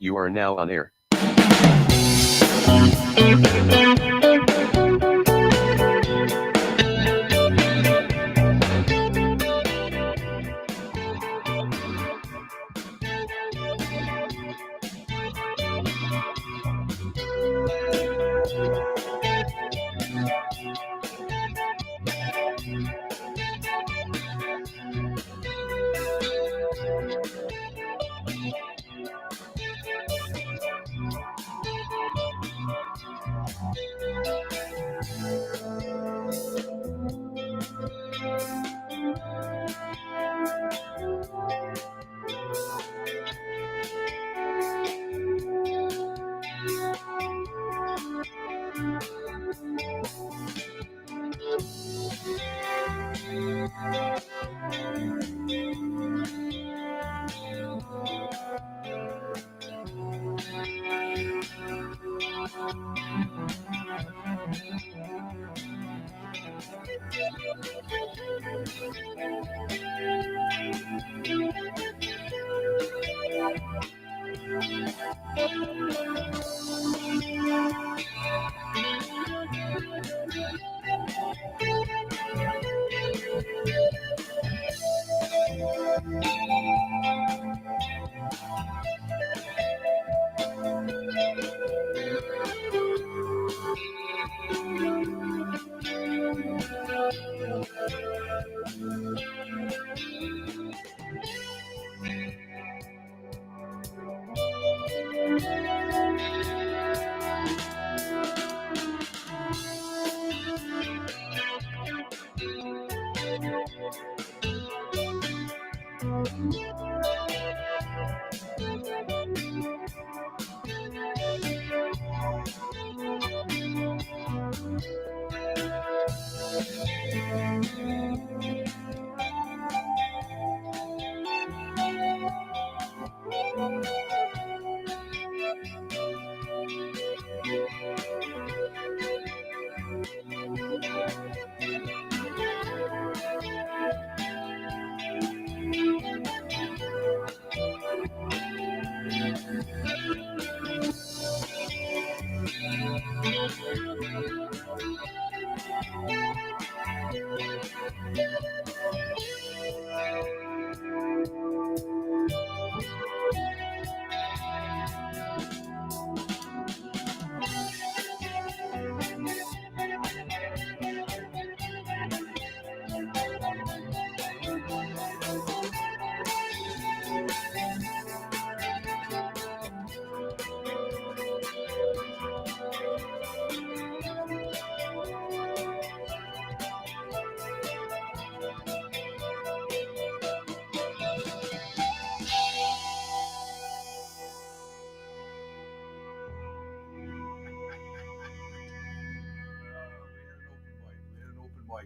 You are now on air.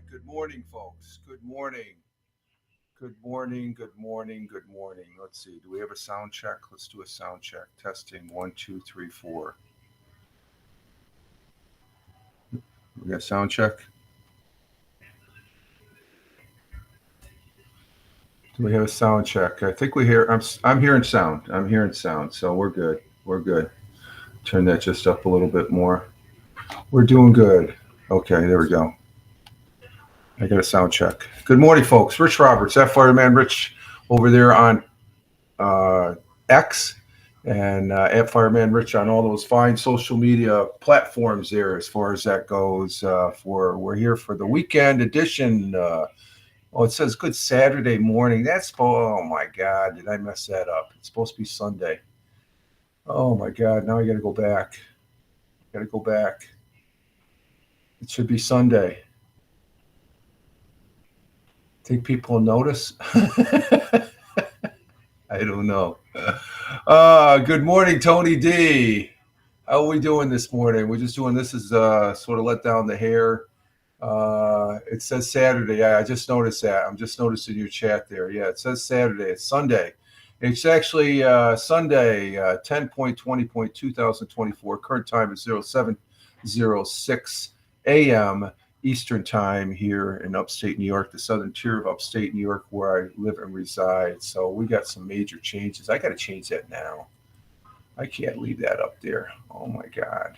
Good morning, folks. Good morning. Good morning. Good morning. Good morning. Let's see. Do we have a sound check? Let's do a sound check. Testing 1, 2, 3, 4. We got a sound check. Do we have a sound check? I think we hear. I'm hearing sound. I'm hearing sound. So we're good. We're good. Turn that just up a little bit more. We're doing good. Okay, there we go. I got a sound check. Good morning, folks. Rich Roberts, that Fireman Rich over there on X, and at Fireman Rich on all those fine social media platforms there as far as that goes. We're here for the weekend edition. It says good Saturday morning. Oh my God, did I mess that up? It's supposed to be Sunday. Oh my God, now I got to go back. It should be Sunday. Think people will notice? I don't know. Good morning, Tony D. How are we doing this morning? We're just doing this as sort of let down the hair. It says Saturday. Yeah, I just noticed that. I'm just noticing your chat there. Yeah, it says Saturday. It's Sunday. It's actually Sunday, 10.20.2024. Current time is 07:06 a.m. Eastern time here in upstate New York, the southern tier of upstate New York where I live and reside. So we got some major changes. I got to change that now. I can't leave that up there. Oh my God.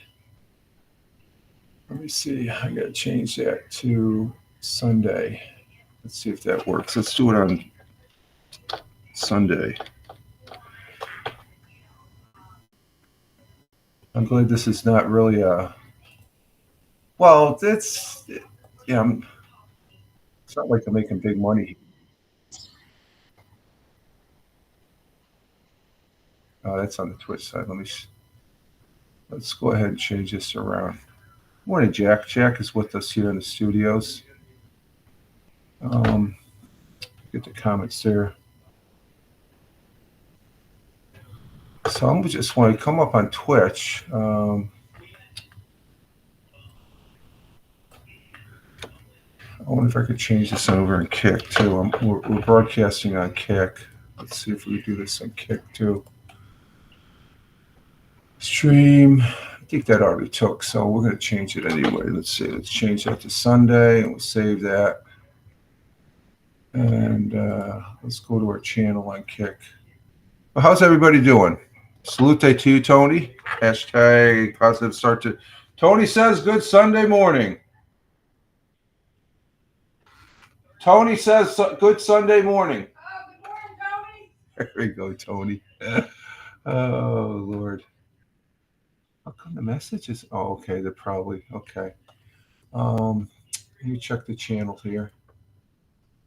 Let me see. I got to change that to Sunday. Let's see if that works. Let's do it on Sunday. I'm glad this is not really a. Well, it's yeah. It's not like I'm making big money. Oh, that's on the Twitch side. Let's go ahead and change this around. Morning, Jack. Jack is with us here in the studios. Get the comments there. So I just want to come up on Twitch. I wonder if I could change this over in Kick too. We're broadcasting on Kick. Let's see if we can do this on Kick too. Stream. I think that already took, so we're going to change it anyway. Let's see. Let's change that to Sunday, and we'll save that. And let's go to our channel on Kick. Well, how's everybody doing? Salute to you, Tony. Hashtag positive start to. Tony says good Sunday morning. Tony says good Sunday morning. Oh, good morning, Tony. There we go, Tony. Oh, Lord. How come the messages? Oh, okay. They're probably okay. Let me check the channel here.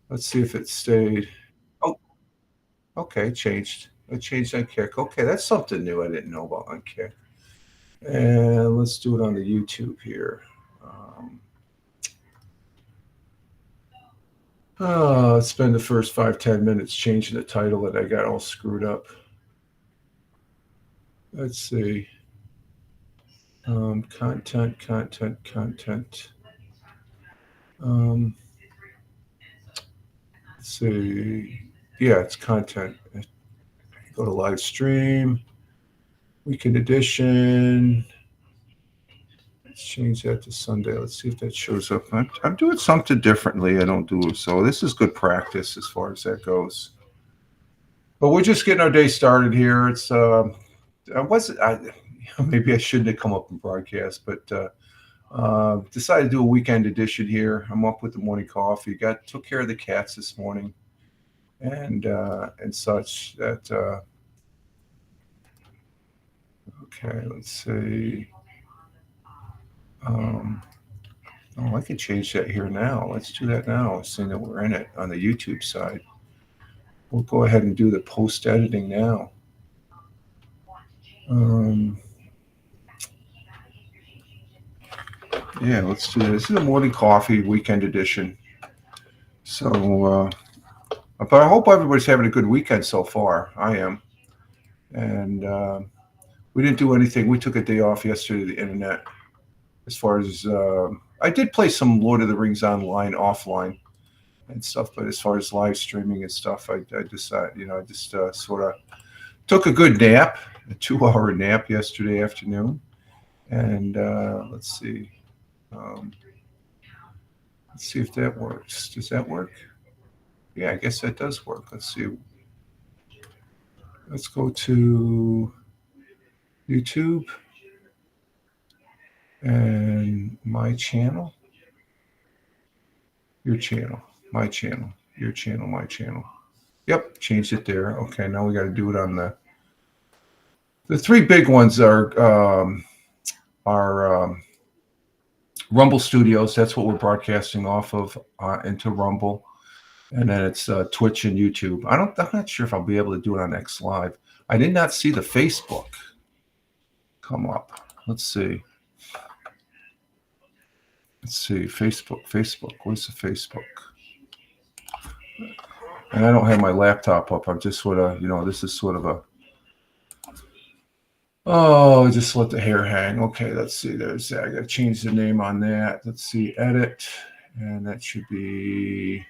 Let's see if it stayed. Oh, okay. Changed. It changed on Kick. Okay, that's something new I didn't know about on Kick. And let's do it on the YouTube here. Let's spend the first 5-10 minutes changing the title that I got all screwed up. Let's see. Content. Let's see. Yeah, it's content. Go to live stream. Weekend edition. Let's change that to Sunday. Let's see if that shows up. I'm doing something differently. I don't do it. So this is good practice as far as that goes. But we're just getting our day started here. It's maybe I shouldn't have come up and broadcast, but decided to do a weekend edition here. I'm up with the morning coffee. Took care of the cats this morning, and such. That okay. Let's see. I can change that here now. Let's do that now. Seeing that we're in it on the YouTube side, we'll go ahead and do the post editing now. Yeah, let's do this. This is the morning coffee weekend edition. So, but I hope everybody's having a good weekend so far. I am. And we didn't do anything. We took a day off yesterday to the internet. As far as I did play some Lord of the Rings online, offline, and stuff. But as far as live streaming and stuff, I decided, I just sort of took a good nap, a 2-hour nap yesterday afternoon. And let's see. Let's see if that works. Does that work? Yeah, I guess that does work. Let's see. Let's go to YouTube and my channel. Your channel, my channel, your channel, my channel. Yep, changed it there. Okay, now we got to do it on the 3 big ones are Rumble Studios. That's what we're broadcasting off of into Rumble, and then it's Twitch and YouTube. I'm not sure if I'll be able to do it on X Live. I did not see the Facebook come up. Let's see. Facebook. Where's the Facebook? And I don't have my laptop up. I'm just sort of, this is sort of a. Oh, just let the hair hang. Okay, let's see. There's that. I got to change the name on that. Let's see. Edit. And that should be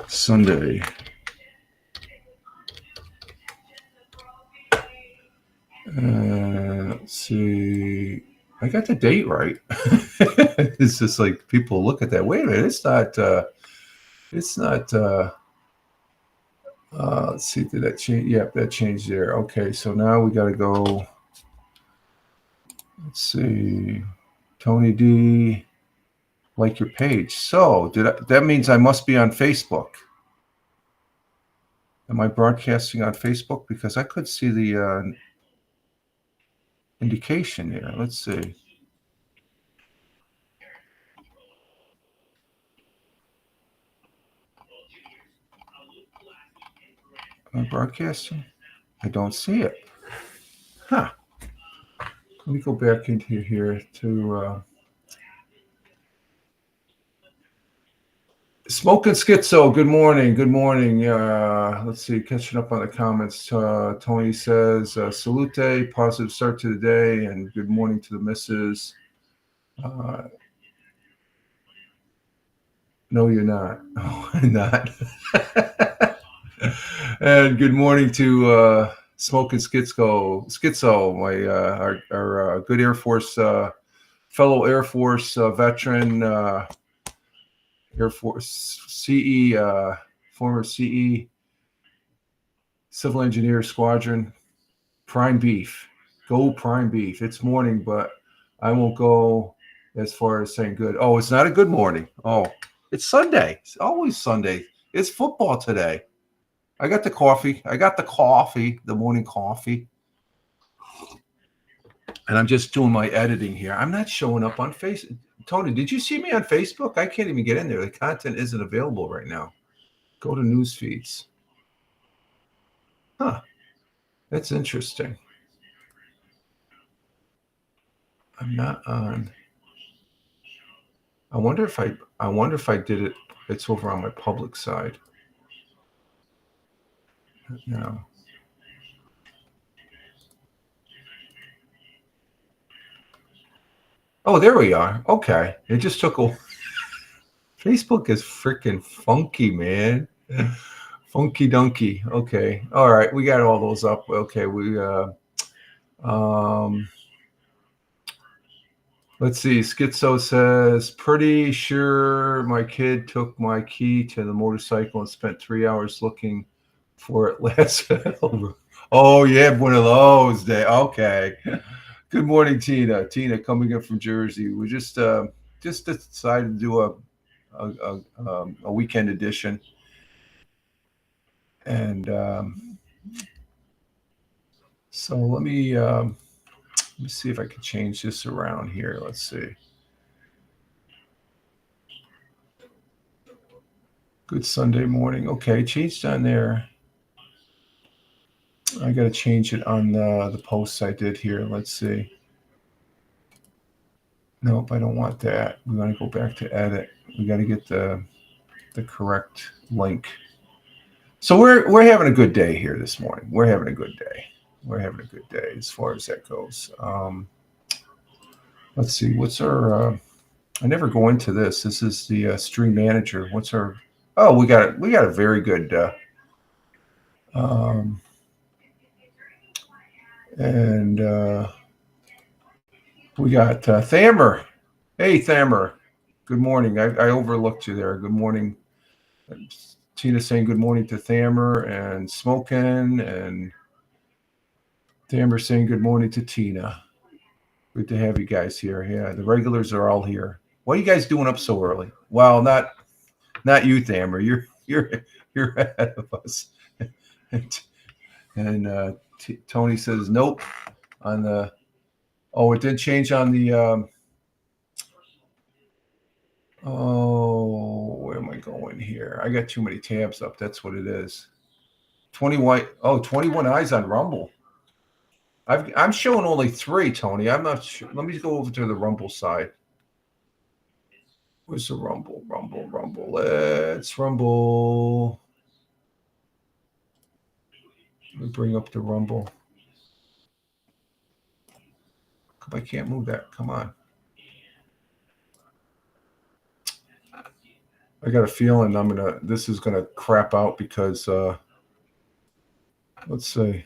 Sunday. Let's see. I got the date right. It's just like people look at that. Wait a minute. It's not. Let's see, did that change? Yep, that changed there. Okay, so now we got to go. Let's see, Tony D, like your page. So that means I must be on Facebook. Am I broadcasting on Facebook? Because I could see the indication here. Let's see. Am I broadcasting? I don't see it. Huh. Let me go back into here to Smoking Schizo. Good morning. Good morning. Let's see. Catching up on the comments. Tony says, salute, positive start to the day, and good morning to the missus. No, you're not. Oh, I'm not. And good morning to Smoking Schizo, my our good Air Force fellow Air Force veteran, Air Force CE, former CE, Civil Engineer Squadron, Prime Beef. Go Prime Beef. It's morning, but I won't go as far as saying good. Oh, it's not a good morning. Oh, it's Sunday. It's always Sunday. It's football today. I got the coffee. The morning coffee. And I'm just doing my editing here. I'm not showing up on Facebook. Tony, did you see me on Facebook? I can't even get in there. The content isn't available right now. Go to news feeds. Huh. That's interesting. I'm not on. I wonder if I did it. It's over on my public side. No. Oh, there we are. Okay. It just took a. Facebook is freaking funky, man. Funky donkey. Okay. All right. We got all those up. Okay. Let's see. Schizo says, pretty sure my kid took my key to the motorcycle and spent 3 hours looking for it last. Oh, yeah. One of those days. Okay. Good morning, Tina. Tina coming in from Jersey. We just decided to do a weekend edition. And so let me see if I can change this around here. Let's see. Good Sunday morning. Okay, changed on there. I got to change it on the posts I did here. Let's see. Nope, I don't want that. We want to go back to edit. We got to get the correct link. So we're having a good day here this morning. We're having a good day. We're having a good day as far as that goes. Let's see. What's our? I never go into this. This is the stream manager. What's our? Oh, we got a very good. And we got Thamer. Hey, Thamer. Good morning. I overlooked you there. Good morning. Tina saying good morning to Thamer and Smokin, and Thamer saying good morning to Tina. Good to have you guys here. Yeah, the regulars are all here. What are you guys doing up so early? Well, not you, Thamer. You're ahead of us. And Tony says nope on the. Oh, it did change on the. Where am I going here? I got too many tabs up. That's what it is. 21 eyes on Rumble. I'm showing only 3, Tony. I'm not sure. Let me go over to the Rumble side. Where's the Rumble? Let's Rumble. Let me bring up the Rumble. I can't move that. Come on. I got a feeling this is gonna crap out because let's see.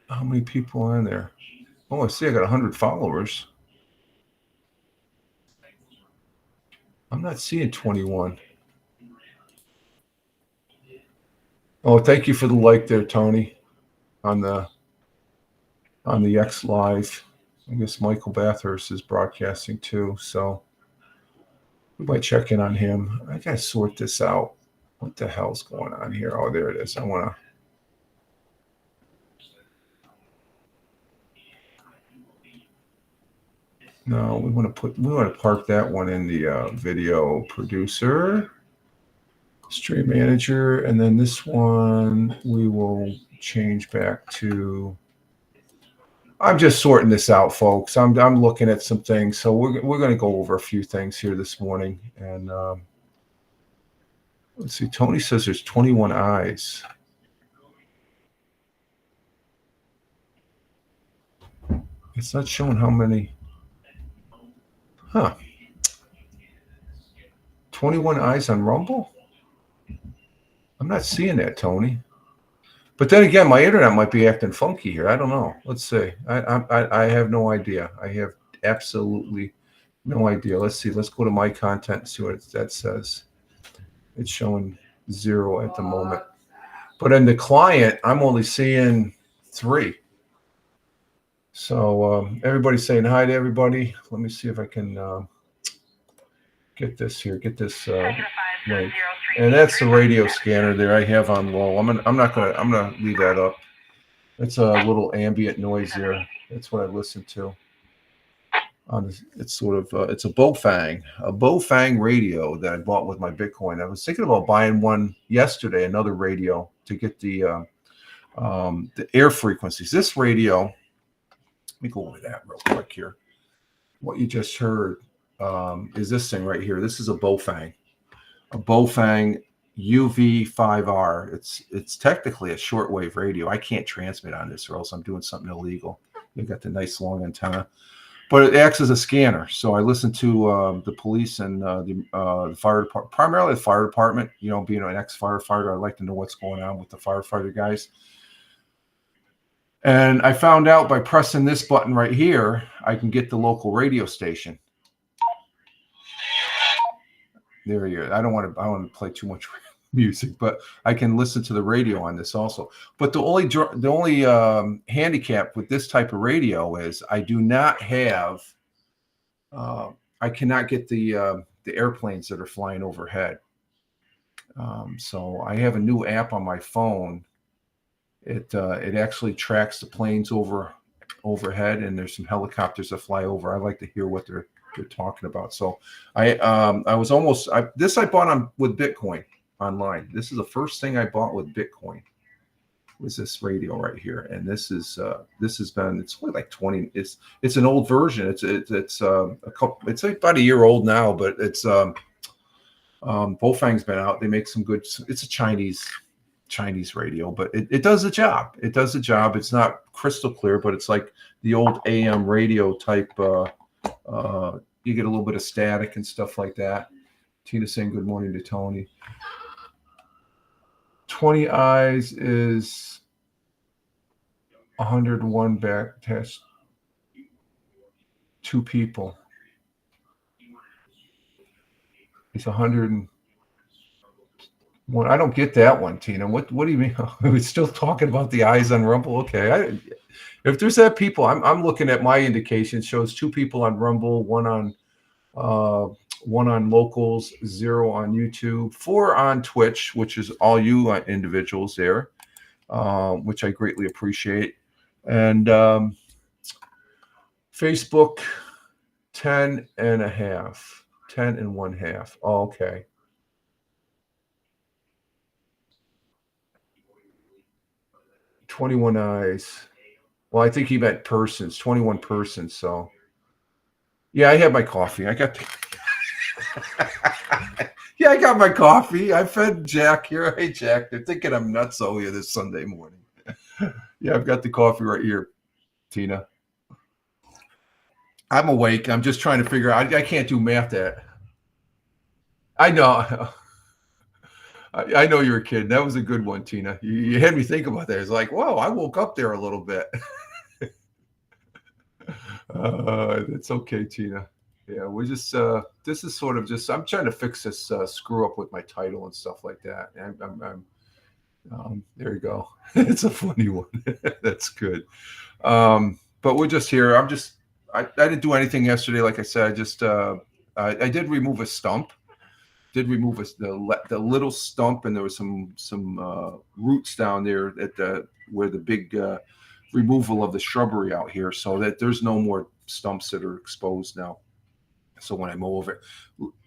How many people are in there? Oh, I see I got 100 followers. I'm not seeing 21. Oh, thank you for the like there, Tony, on the X Live. I guess Michael Bathurst is broadcasting too, so we might check in on him. I gotta sort this out. What the hell's going on here? Oh, there it is. I want to. No, we want to park that one in the video producer, stream manager, and then this one we will change back to. I'm just sorting this out, folks. I'm looking at some things, so we're going to go over a few things here this morning. And let's see. Tony says there's 21 eyes. It's not showing how many. Huh. 21 eyes on Rumble? I'm not seeing that, Tony. But then again, my internet might be acting funky here. I don't know. Let's see. I have no idea. I have absolutely no idea. Let's see. Let's go to my content and see what that says. It's showing 0 at the moment. But in the client, I'm only seeing 3. So everybody's saying hi to everybody. Let me see if I can get this here. Get this link. And that's the radio scanner there I have on low. I'm gonna leave that up. It's a little ambient noise there. That's what I listen to. It's sort of it's a Bofang radio that I bought with my Bitcoin. I was thinking about buying one yesterday, another radio to get the air frequencies. This radio, let me go over that real quick here. What you just heard is this thing right here. This is a Bofang UV5R. It's technically a shortwave radio. I can't transmit on this, or else I'm doing something illegal. You've got the nice long antenna, but it acts as a scanner. So I listen to the police and the fire department, primarily the fire department. You know, being an ex-firefighter, I like to know what's going on with the firefighter guys. And I found out by pressing this button right here, I can get the local radio station. There you go. I don't want to play too much music, but I can listen to the radio on this also. But the only handicap with this type of radio is I do not have. I cannot get the airplanes that are flying overhead. So I have a new app on my phone. It actually tracks the planes overhead, and there's some helicopters that fly over. I like to hear what they're talking about. So I was almost I bought with Bitcoin online. This is the first thing I bought with Bitcoin was this radio right here. And this has been, it's only like 20, it's an old version. It's about a year old now, but it's Bofang's been out. They make some good, it's a Chinese radio, but it does the job. It does the job. It's not crystal clear, but it's like the old AM radio type. You get a little bit of static and stuff like that. Tina saying good morning to Tony. 20 eyes is 101 back test. 2 people. It's 101. I don't get that one, Tina. What do you mean? We're still talking about the eyes on Rumble. Okay. If there's that people, I'm looking at my indication. It shows 2 people on Rumble, one on Locals, 0 on YouTube, 4 on Twitch, which is all you individuals there, which I greatly appreciate, and Facebook 10 and 1/2. Oh, okay. "21 eyes." Well, I think he meant persons, 21 persons. So, yeah, I had my coffee. I got my coffee. I fed Jack here. Hey, Jack, they're thinking I'm nuts over here this Sunday morning. Yeah, I've got the coffee right here, Tina. I'm awake. I'm just trying to figure out. I can't do math at. I know. I know you're a kid. That was a good one, Tina. You had me think about that. It's like, whoa, I woke up there a little bit. It's okay, Tina. Yeah, we're just this is sort of just I'm trying to fix this screw up with my title and stuff like that. There you go. It's a funny one. That's good. But we're just here. I didn't do anything yesterday. Like I said, I did remove a stump. Did remove the little stump, and there was some roots down there at where the big removal of the shrubbery out here, so that there's no more stumps that are exposed now. So when I mow over it,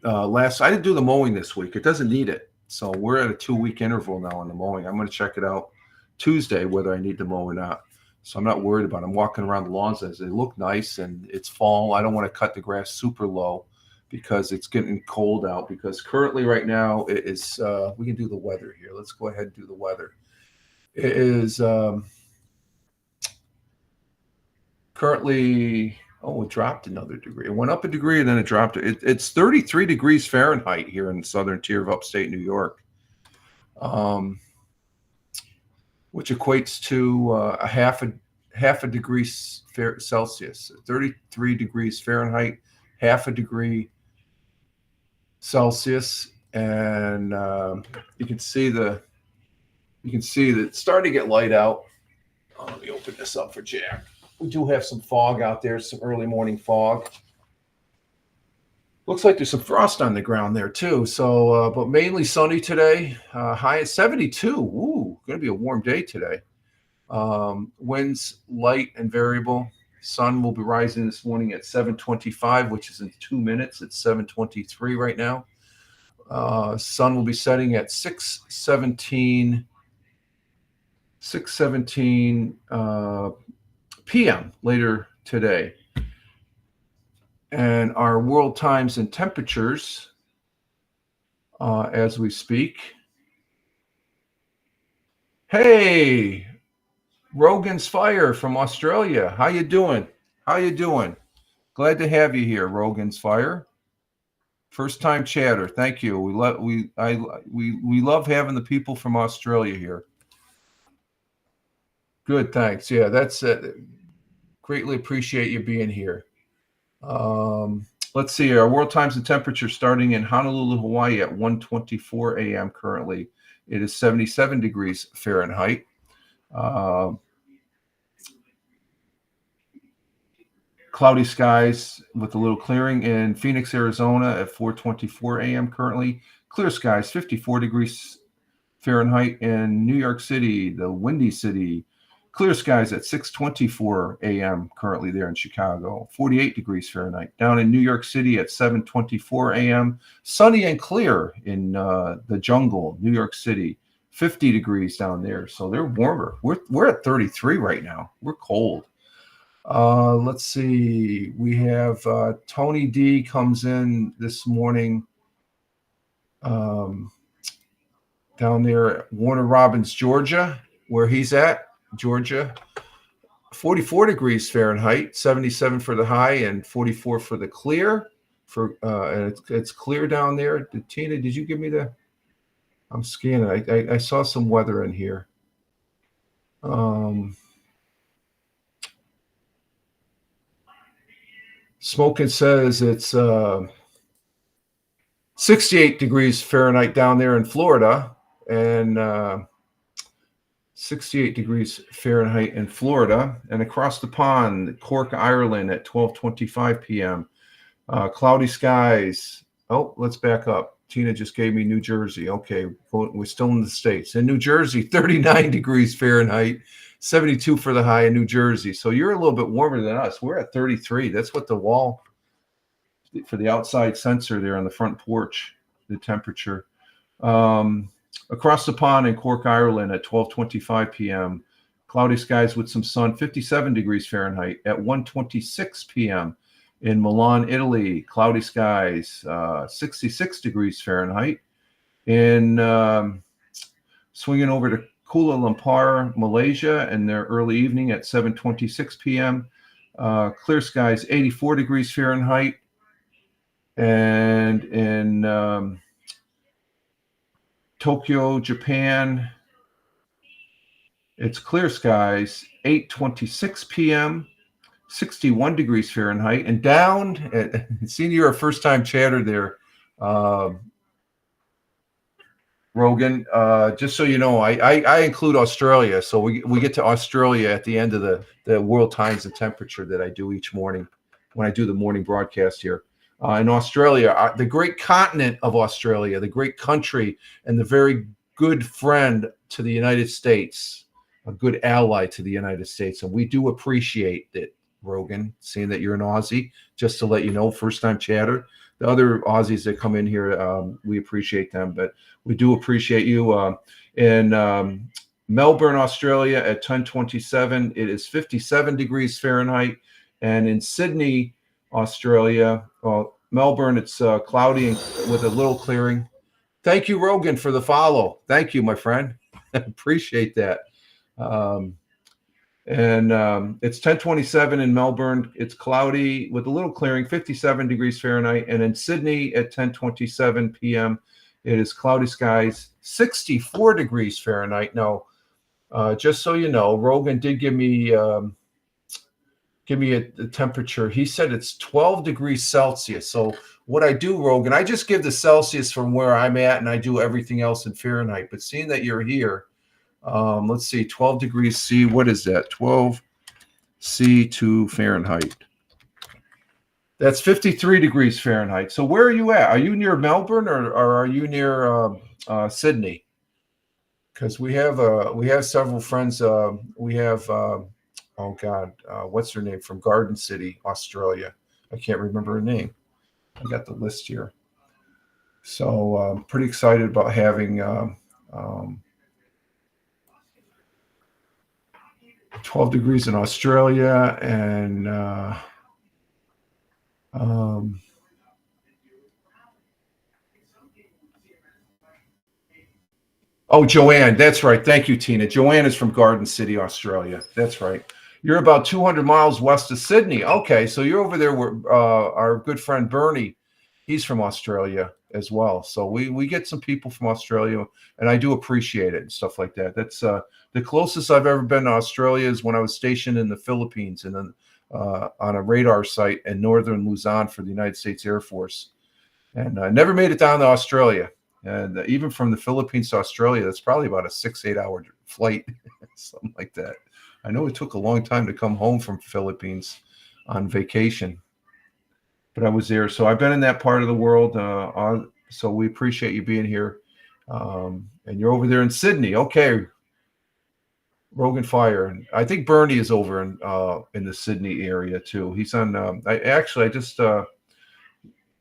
I didn't do the mowing this week. It doesn't need it. So we're at a 2-week interval now on the mowing. I'm going to check it out Tuesday whether I need to mow or not. So I'm not worried about it. I'm walking around the lawns as they look nice and it's fall. I don't want to cut the grass super low because it's getting cold out. Because currently right now it is, we can do the weather here. Let's go ahead and do the weather. It is currently, it dropped another degree. It went up a degree and then it dropped. It's 33 degrees Fahrenheit here in the southern tier of upstate New York, which equates to a half a degree Celsius. 33 degrees Fahrenheit, half a degree Celsius, and you can see that it's starting to get light out. Let me open this up for Jack. We do have some fog out there, some early morning fog. Looks like there's some frost on the ground there too. So, but mainly sunny today. High at 72. Ooh, going to be a warm day today. Winds light and variable. Sun will be rising this morning at 7:25, which is in 2 minutes. It's 7:23 right now. Sun will be setting at 6:17 p.m. later today. And our world times and temperatures as we speak. Hey, Rogan's Fire from Australia. How you doing? Glad to have you here, Rogan's Fire. First time chatter. Thank you. We love having the people from Australia here. Good, thanks. Yeah, that's greatly appreciate you being here. Let's see. Our world times and temperature starting in Honolulu, Hawaii at 1:24 a.m. currently. It is 77 degrees Fahrenheit. Cloudy skies with a little clearing in Phoenix, Arizona at 4:24 a.m. currently. Clear skies, 54 degrees Fahrenheit in New York City, the Windy City. Clear skies at 6:24 a.m. currently there in Chicago, 48 degrees Fahrenheit. Down in New York City at 7:24 a.m. Sunny and clear in the jungle, New York City, 50 degrees down there. So they're warmer. We're at 33 right now. We're cold. Let's see. We have Tony D comes in this morning down there at Warner Robins, Georgia, where he's at. Georgia, 44 degrees Fahrenheit, 77 for the high and 44 for the clear. And it's clear down there. Tina, did you give me the? I'm scanning. I saw some weather in here. Smoking says it's 68 degrees Fahrenheit down there in Florida, and 68 degrees Fahrenheit in Florida, and across the pond, Cork, Ireland at 12:25 p.m. Cloudy skies. Oh, let's back up. Tina just gave me New Jersey. Okay, we're still in the States. In New Jersey, 39 degrees Fahrenheit, 72 for the high in New Jersey. So you're a little bit warmer than us. We're at 33. That's what the wall for the outside sensor there on the front porch, the temperature. Across the pond in Cork, Ireland at 12:25 p.m. Cloudy skies with some sun, 57 degrees Fahrenheit at 1:26 p.m. In Milan, Italy, cloudy skies, 66 degrees Fahrenheit. In swinging over to Kuala Lumpur, Malaysia, in their early evening at 7:26 p.m. Clear skies, 84 degrees Fahrenheit. And in Tokyo, Japan, it's clear skies, 8:26 p.m., 61 degrees Fahrenheit, and down. Seeing you're a first-time chatter there, Rogan. Just so you know, I include Australia, so we get to Australia at the end of the world times and temperature that I do each morning when I do the morning broadcast here. In Australia, the great continent of Australia, the great country, and the very good friend to the United States, a good ally to the United States, and we do appreciate it, Rogan, seeing that you're an Aussie. Just to let you know, first-time chatter. The other Aussies that come in here, we appreciate them, but we do appreciate you. In Melbourne, Australia, at 10:27, it is 57 degrees Fahrenheit, and in Sydney, Australia, Melbourne, it's cloudy and with a little clearing. Thank you, Rogan, for the follow. Thank you, my friend. Appreciate that. It's 10:27 in Melbourne. It's cloudy with a little clearing, 57 degrees Fahrenheit. And in Sydney at 10:27 p.m., it is cloudy skies, 64 degrees Fahrenheit. Now, just so you know, Rogan did give me a temperature. He said it's 12 degrees Celsius. So what I do, Rogan, I just give the Celsius from where I'm at, and I do everything else in Fahrenheit. But seeing that you're here, let's see, 12 degrees C. What is that? 12 C to Fahrenheit. That's 53 degrees Fahrenheit. So where are you at? Are you near Melbourne or are you near Sydney? Because we have several friends. We have what's her name from Garden City, Australia? I can't remember her name. I got the list here. So I'm pretty excited about having 12 degrees in Australia and Joanne, that's right. Thank you, Tina. Joanne is from Garden City, Australia. That's right. You're about 200 miles west of Sydney. Okay, so you're over there where our good friend Bernie, he's from Australia as well. So we get some people from Australia, and I do appreciate it and stuff like that. That's the closest I've ever been to Australia is when I was stationed in the Philippines and then on a radar site in northern Luzon for the United States Air Force. And I never made it down to Australia. And even from the Philippines to Australia, that's probably about a 6-8 hour flight, something like that. I know it took a long time to come home from Philippines on vacation, but I was there. So I've been in that part of the world. So we appreciate you being here. And you're over there in Sydney. Okay. Rogan Fire. And I think Bernie is over in the Sydney area too. He's on,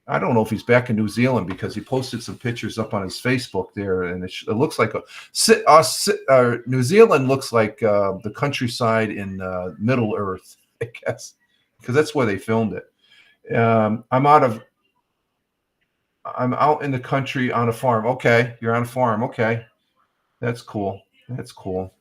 I don't know if he's back in New Zealand because he posted some pictures up on his Facebook there, and it looks like New Zealand looks like the countryside in Middle Earth, I guess, because that's where they filmed it. I'm out in the country on a farm. Okay, you're on a farm. Okay, that's cool. That's cool.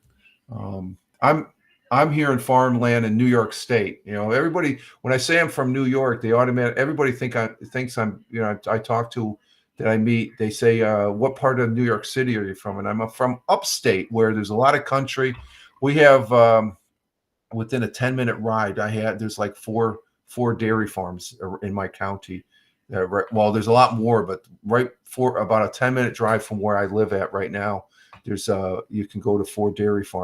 I'm here in farmland in New York State. You know, everybody, when I say I'm from New York, everybody thinks I'm, you know, I talk to that I meet, they say, what part of New York City are you from? And I'm from upstate where there's a lot of country. We have, within a 10-minute ride, there's like four dairy farms in my county. Well, there's a lot more, but right for about a 10-minute drive from where I live at right now, there's you can go to 4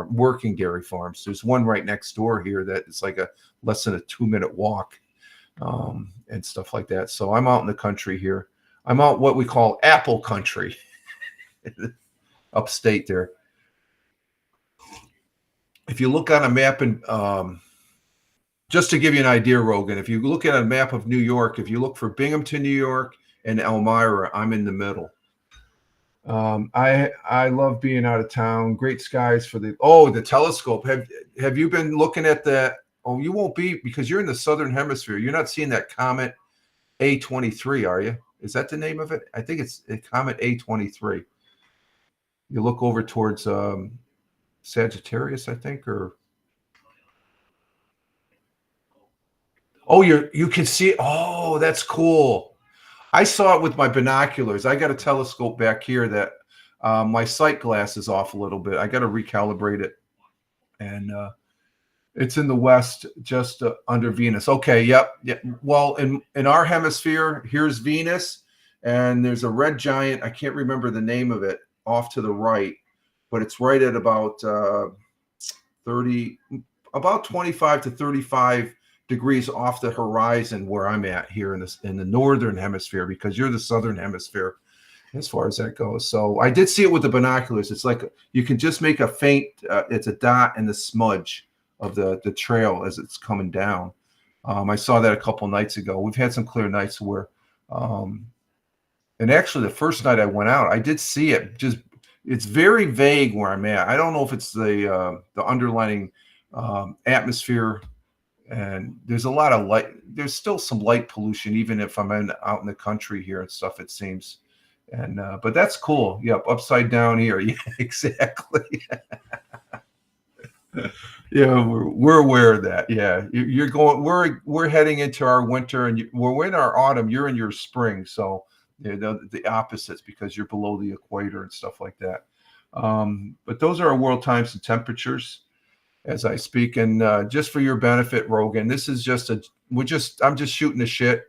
working dairy farms. There's one right next door here that is like a less than a 2-minute walk, and stuff like that. So I'm out in the country here. I'm out what we call apple country, upstate there. If you look on a map and just to give you an idea, Rogan, if you look at a map of New York, if you look for Binghamton, New York, and Elmira, I'm in the middle. I love being out of town. Great skies for the telescope. Have you been looking at that? Oh, you won't be because you're in the southern hemisphere. You're not seeing that comet A23, are you? Is that the name of it? I think it's comet A23. You look over towards Sagittarius, I think, or you can see. Oh, that's cool. I saw it with my binoculars. I got a telescope back here that my sight glass is off a little bit. I got to recalibrate it, and It's in the west, just under Venus. Okay, yep. Yeah. Well, in our hemisphere, here's Venus, and there's a red giant. I can't remember the name of it off to the right, but it's right at about 30, about 25 to 35 degrees off the horizon where I'm at here in the northern hemisphere, because you're the southern hemisphere as far as that goes. So I did see it with the binoculars. It's like you can just make a faint, it's a dot and the smudge of the trail as it's coming down. I saw that a couple nights ago. We've had some clear nights where, and actually the first night I went out, I did see it. Just it's very vague where I'm at. I don't know if it's the underlying atmosphere, and there's a lot of light. There's still some light pollution, even if I'm out in the country here and stuff. It seems. And but that's cool. Yep, upside down here. Yeah, exactly. Yeah, we're aware of that. Yeah, you're going. We're heading into our winter, and we're in our autumn. You're in your spring, so the opposites, because you're below the equator and stuff like that. But those are our world times and temperatures as I speak. And just for your benefit, Rogan, this is just I'm just shooting the shit.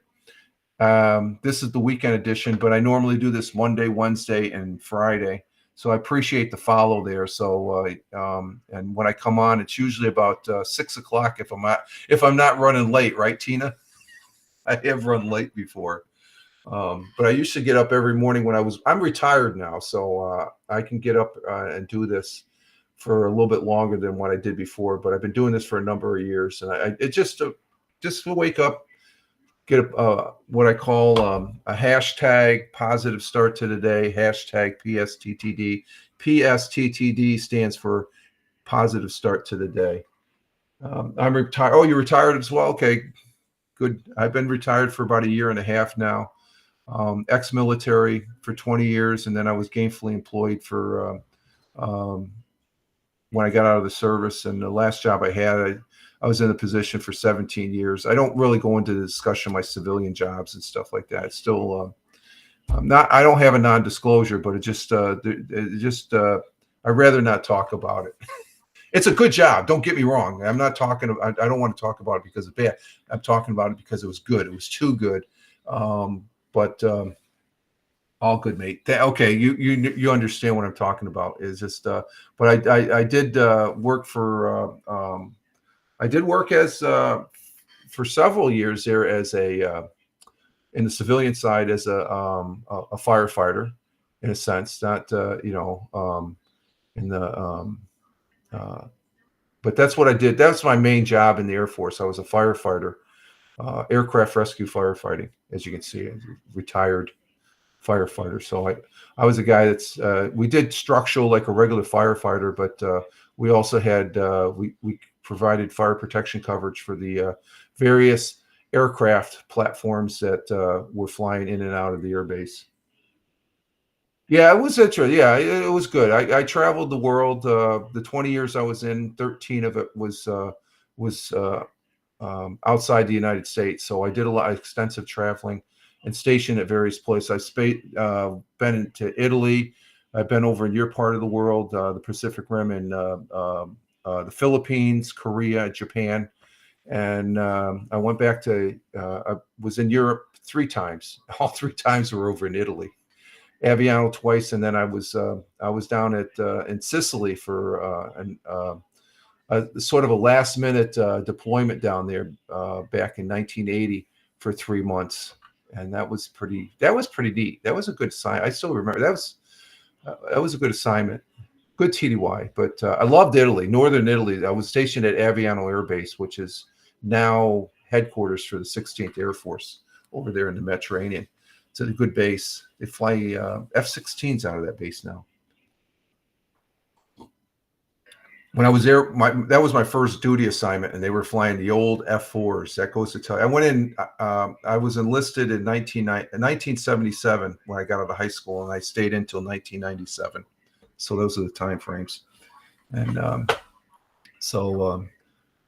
This is the weekend edition, but I normally do this Monday, Wednesday, and Friday. So I appreciate the follow there. So and when I come on, it's usually about 6 o'clock if I'm not running late, right, Tina? I have run late before, but I used to get up every morning I'm retired now, so I can get up and do this for a little bit longer than what I did before. But I've been doing this for a number of years, and it just to wake up. Get what I call a hashtag positive start to the day, hashtag PSTTD. PSTTD stands for positive start to the day. I'm retired. Oh, you're retired as well? Okay, good. I've been retired for about a year and a half now. Ex-military for 20 years, and then I was gainfully employed for when I got out of the service. And the last job I had, I was in a position for 17 years. I don't really go into the discussion of my civilian jobs and stuff like that. It's still, I don't have a non-disclosure, but I'd rather not talk about it. It's a good job. Don't get me wrong. I'm not talking about, I don't want to talk about it because it's bad. I'm talking about it because it was good. It was too good. But all good, mate. Okay. You understand what I'm talking about. Is just, but I did work for, I did work as for several years there as a in the civilian side as a firefighter, in a sense, not in the but that's what I did. That's my main job in the Air Force. I was a firefighter, aircraft rescue firefighting, as you can see, retired firefighter. So I was a guy that's we did structural like a regular firefighter, but we also had we provided fire protection coverage for the various aircraft platforms that were flying in and out of the airbase. Yeah, it was interesting. Yeah, it was good. I traveled the world. The 20 years I was in, 13 of it was outside the United States. So I did a lot of extensive traveling and stationed at various places. Been to Italy. I've been over in your part of the world, the Pacific Rim, and the Philippines, Korea, Japan. And I went back to, I was in Europe 3 times. All 3 times were over in Italy. Aviano twice, and then I was down at in Sicily for a sort of a last minute deployment down there back in 1980 for 3 months, and that was pretty neat. That was a good assignment. I still remember that was a good assignment, good TDY. But I loved Italy, northern Italy. I was stationed at Aviano Air Base, which is now headquarters for the 16th Air Force over there in the Mediterranean. It's a good base. They fly F-16s out of that base now. When I was there, that was my first duty assignment, and they were flying the old F-4s. That goes to tell you. I went in. I was enlisted in 1977 when I got out of high school, and I stayed until 1997. So those are the time frames. And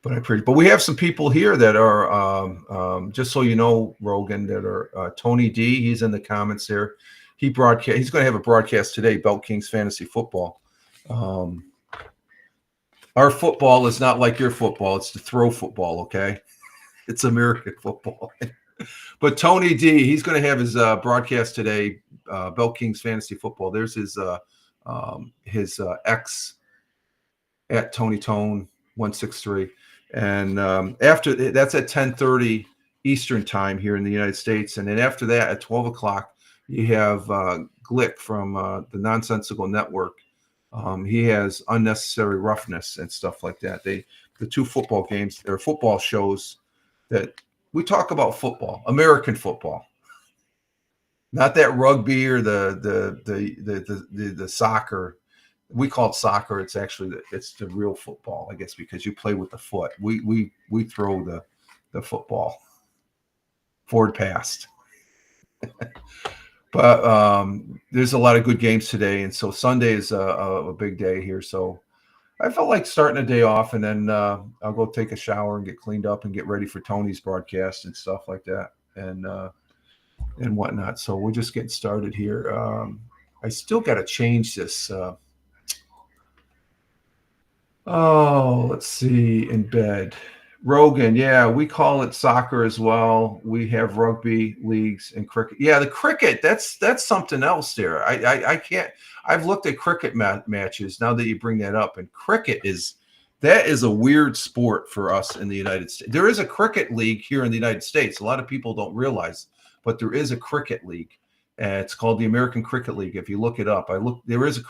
but we have some people here that are just so you know, Rogan, that are Tony D. He's in the comments there. He's going to have a broadcast today, Belt Kings Fantasy Football. Our football is not like your football. It's the throw football, okay? It's American football. But Tony D, he's going to have his broadcast today, Bell Kings Fantasy Football. There's his X at Tony Tone 163, and after that's at 10:30 Eastern time here in the United States, and then after that at 12 o'clock you have Glick from the Nonsensical Network. He has Unnecessary Roughness and stuff like that. The two football games or football shows that we talk about football, American football, not that rugby or the soccer. We call it soccer. It's actually it's the real football, I guess, because you play with the foot. We throw the football forward past. But there's a lot of good games today, and so Sunday is a big day here. So I felt like starting a day off, and then I'll go take a shower and get cleaned up and get ready for Tony's broadcast and stuff like that, and whatnot. So we're just getting started here. I still got to change this. Let's see. In bed. Rogan, yeah, we call it soccer as well. We have rugby leagues and cricket. Yeah, the cricket, that's something else there. I can't. I've looked at cricket matches now that you bring that up, and cricket is a weird sport for us in the United States. There is a cricket league here in the United States. A lot of people don't realize, but there is a cricket league, and it's called the American Cricket League. If you look it up, there is a.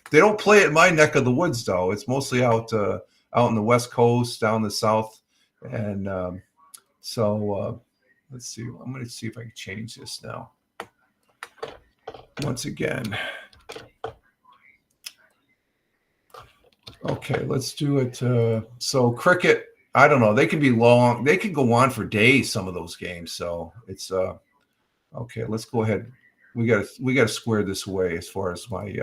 They don't play it in my neck of the woods though. It's mostly out in the West Coast, down the South, and so let's see. I'm going to see if I can change this now. Once again. Okay, let's do it. So cricket, I don't know. They can be long. They can go on for days, some of those games. So it's okay. Let's go ahead. We got to square this away as far as my.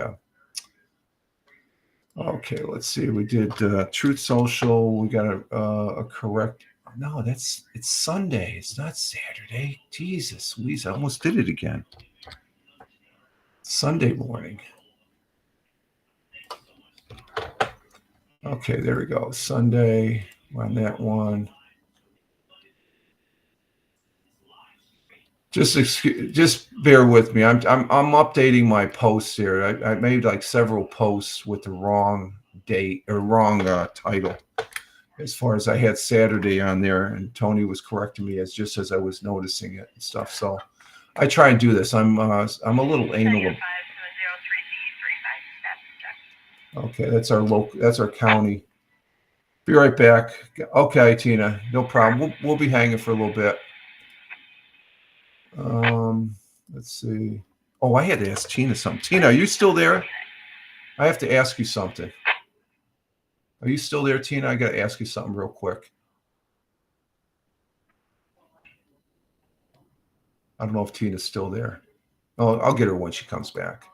Okay, let's see. We did Truth Social. We got a correct. No, it's Sunday. It's not Saturday. Jesus, Louise, I almost did it again. Sunday morning. Okay, there we go. Sunday. We're on that one. Just bear with me. I'm updating my posts here. I made like several posts with the wrong date or wrong title. As far as I had Saturday on there, and Tony was correcting me as I was noticing it and stuff. So I try and do this. I'm a little anal. Okay, that's our county. Be right back. Okay, Tina, no problem. We'll be hanging for a little bit. Let's see. Oh, I had to ask Tina something. Tina, are you still there? I have to ask you something. Are you still there, Tina? I got to ask you something real quick. I don't know if Tina's still there. Oh, I'll get her when she comes back.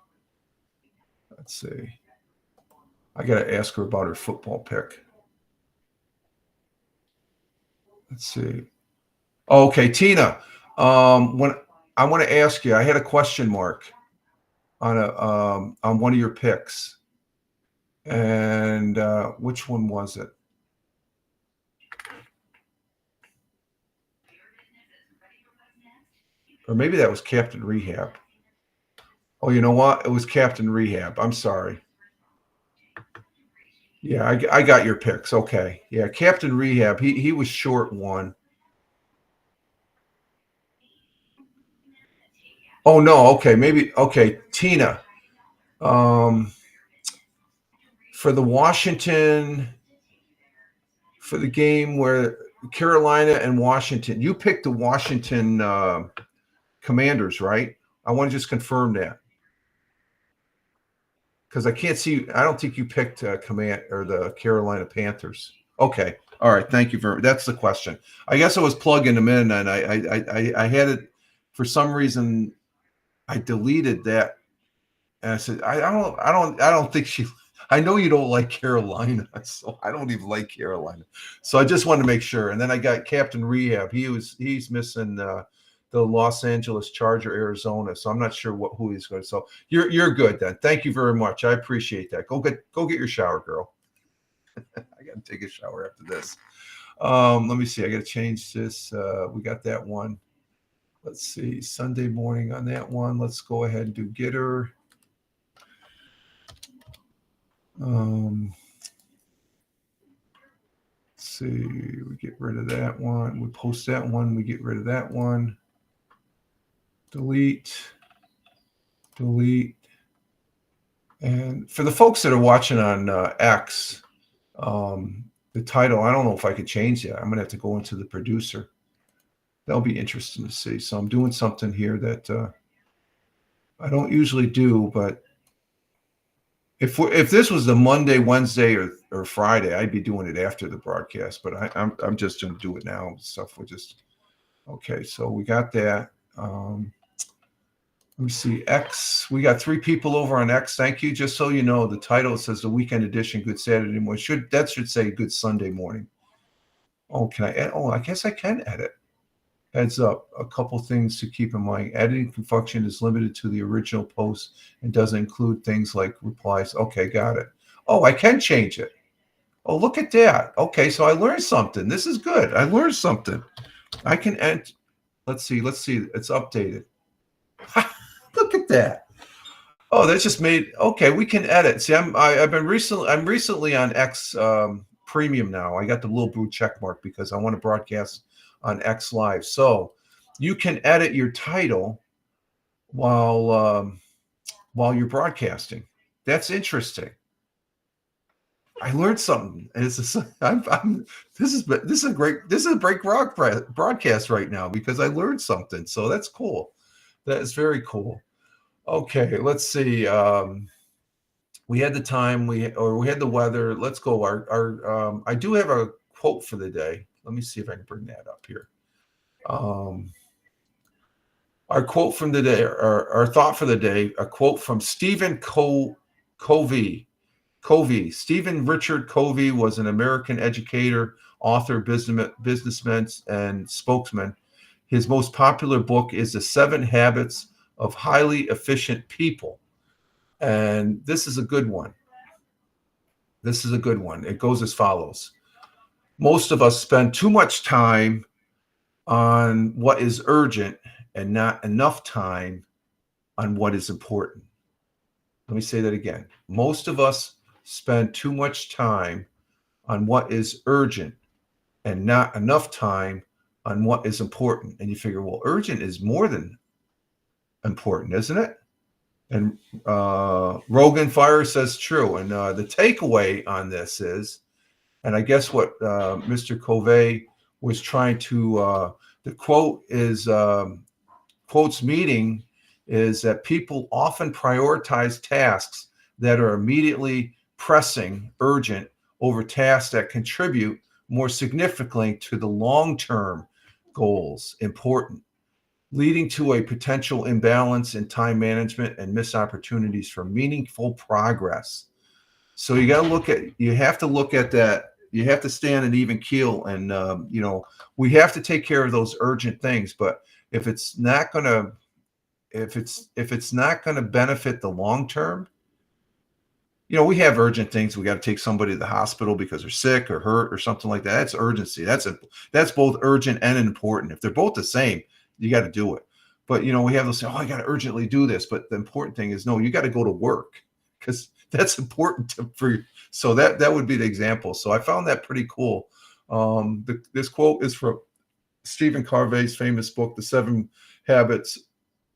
Let's see. I got to ask her about her football pick. Let's see. Oh, okay, Tina. When I want to ask you, I had a question mark on one of your picks, and which one was it? Or maybe that was Captain Rehab. Oh, you know what? It was Captain Rehab. I'm sorry. Yeah, I got your picks. Okay. Yeah, Captain Rehab. He was short one. Oh no, okay, maybe okay, Tina. For the Washington, for the game where Carolina and Washington, you picked the Washington Commanders, right? I want to just confirm that because I can't see. I don't think you picked command or the Carolina Panthers. Okay, all right. Thank you very much. That's the question. I guess I was plugging them in, and I had it for some reason. I deleted that, and I said, I don't think she. I know you don't like Carolina, so I don't even like Carolina. So I just wanted to make sure. And then I got Captain Rehab. He's missing the Los Angeles Charger, Arizona. So I'm not sure who he's going to. So you're good then. Thank you very much. I appreciate that. Go get your shower, girl. I got to take a shower after this. Let me see. I got to change this. We got that one. Let's see. Sunday morning on that one. Let's go ahead and do Gitter. Let's see. We get rid of that one. We post that one. We get rid of that one. Delete. And for the folks that are watching on X, the title, I don't know if I could change that. I'm going to have to go into the producer. That'll be interesting to see. So I'm doing something here that I don't usually do, but if this was the Monday, Wednesday, or Friday, I'd be doing it after the broadcast. But I'm just going to do it now. Stuff will just okay. So we got that. Let me see. X. We got 3 people over on X. Thank you. Just so you know, the title says the weekend edition. Good Saturday morning. That should say Good Sunday morning. Oh, can I edit? Oh, I guess I can edit. Heads up. A couple things to keep in mind. Editing function is limited to the original post and doesn't include things like replies. Okay, got it. Oh, I can change it. Oh, look at that. Okay, so I learned something. This is good. I learned something. I can end. Let's see. It's updated. Look at that. Oh, that's just made. Okay, we can edit. See, I'm recently on X Premium now. I got the little blue check mark because I want to broadcast on X Live. So you can edit your title while you're broadcasting. That's interesting. I learned something. This is a great broadcast right now because I learned something. So that's cool. That is very cool. Okay, let's see. We had the time. We had the weather. Let's go. I do have a quote for the day. Let me see if I can bring that up here. Our quote from the day, our thought for the day, a quote from Stephen Covey. Stephen Richard Covey was an American educator, author, businessman, and spokesman. His most popular book is The 7 Habits of Highly Efficient People. And this is a good one. It goes as follows. Most of us spend too much time on what is urgent and not enough time on what is important. Let me say that again. Most of us spend too much time on what is urgent and not enough time on what is important. And you figure, well, urgent is more than important, isn't it? And Rogan Fire says true. And the takeaway on this is, and I guess what Mr. Covey was trying to, the quote is, quote's meaning is that people often prioritize tasks that are immediately pressing, urgent, over tasks that contribute more significantly to the long-term goals, important, leading to a potential imbalance in time management and missed opportunities for meaningful progress. So you have to look at that. You have to stand an even keel, and we have to take care of those urgent things. But if it's not gonna benefit the long term, we have urgent things. We got to take somebody to the hospital because they're sick or hurt or something like that. That's urgency. That's both urgent and important. If they're both the same, you got to do it. But we have those say, oh, I got to urgently do this. But the important thing is, no, you got to go to work because that's important for you. So that would be the example. So I found that pretty cool. This quote is from Stephen Covey's famous book, The 7 Habits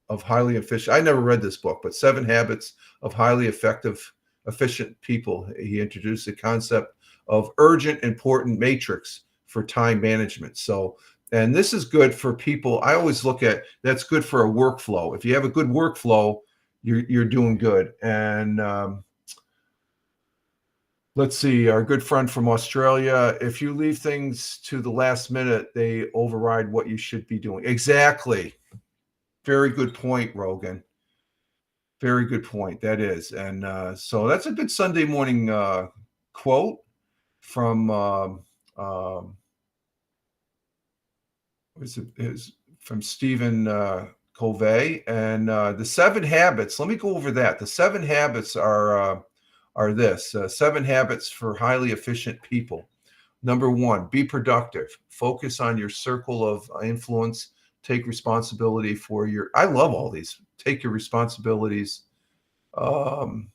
of Highly Efficient. I never read this book, but 7 Habits of Highly Efficient People. He introduced the concept of urgent, important matrix for time management. So, and this is good for people. I always look at that's good for a workflow. If you have a good workflow, you're doing good. And let's see, our good friend from Australia, if you leave things to the last minute, they override what you should be doing. Exactly. Very good point, Rogan. Very good point. That is. And so that's a good Sunday morning quote from from Stephen Covey. And the 7 habits, let me go over that. The 7 habits are are this: 7 habits for highly efficient people. Number 1, be productive. Focus on your circle of influence. Take responsibility for your. I love all these. Take your responsibilities um,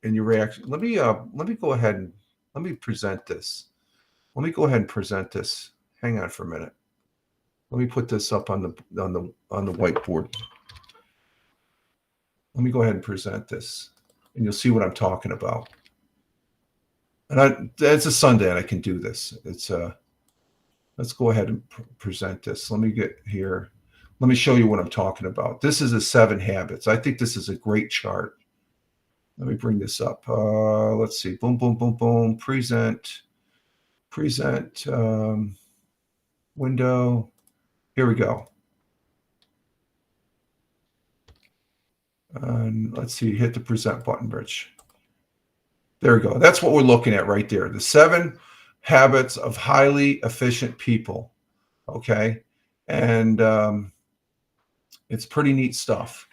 in your reaction. Let me go ahead and let me present this. Let me go ahead and present this. Hang on for a minute. Let me put this up on the whiteboard. Let me go ahead and present this, and you'll see what I'm talking about. And it's a Sunday, and I can do this. It's let's go ahead and present this. Let me get here. Let me show you what I'm talking about. This is the 7 habits. I think this is a great chart. Let me bring this up. Let's see. Boom, boom, boom, boom. Present. Window. Here we go. And let's see. Hit the present button, Rich. There we go. That's what we're looking at right there. The 7 habits of highly efficient people. Okay. And it's pretty neat stuff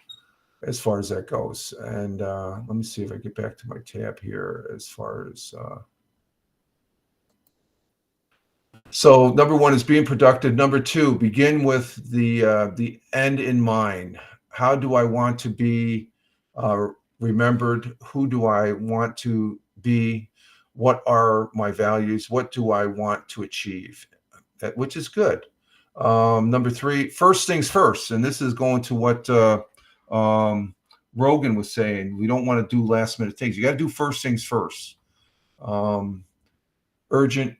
as far as that goes. And let me see if I get back to my tab here as far as. So number 1 is being productive. Number 2, begin with the end in mind. How do I want to be remembered? Who do I want to be? What are my values? What do I want to achieve? Which is good. Number 3, first things first. And this is going to what Rogan was saying. We don't want to do last minute things. You got to do first things first. Urgent.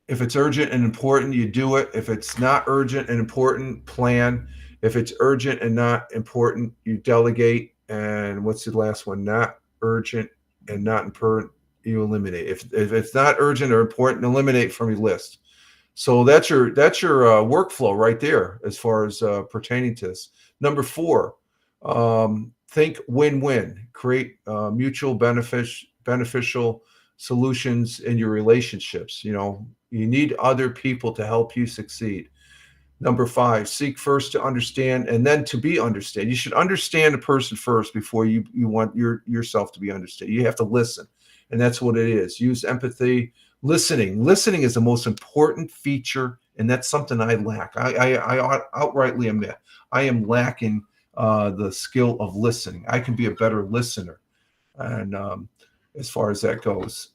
If it's urgent and important, you do it. If it's not urgent and important, plan. If it's urgent and not important, you delegate. And what's the last one? Not urgent and not important, you eliminate. If it's not urgent or important, eliminate from your list. So that's your workflow right there as far as pertaining to this. Number 4, think win-win. Create mutual beneficial solutions in your relationships. You need other people to help you succeed. Number 5, seek first to understand and then to be understood. You should understand a person first before you want yourself to be understood. You have to listen, and that's what it is. Use empathy. Listening is the most important feature, and that's something I lack. I outrightly admit I am lacking the skill of listening. I can be a better listener, and as far as that goes.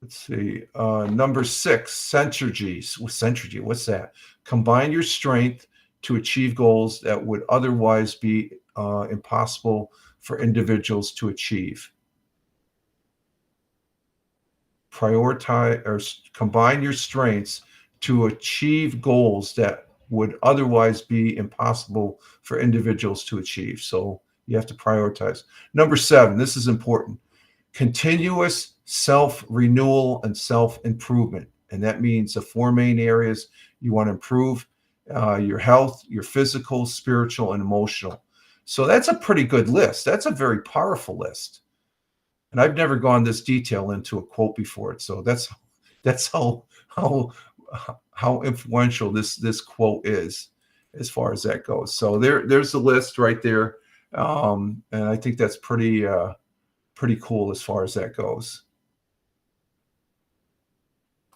Let's see. Number 6, synergy. What's that? Combine your strength to achieve goals that would otherwise be impossible for individuals to achieve. Prioritize or combine your strengths to achieve goals that would otherwise be impossible for individuals to achieve. So you have to prioritize. Number 7, this is important. Continuous self-renewal and self-improvement. And that means the 4 main areas you want to improve: your health, your physical, spiritual, and emotional. So that's a pretty good list. That's a very powerful list. And I've never gone this detail into a quote before. So that's how influential this quote is as far as that goes. So there's the list right there. And I think that's pretty cool as far as that goes.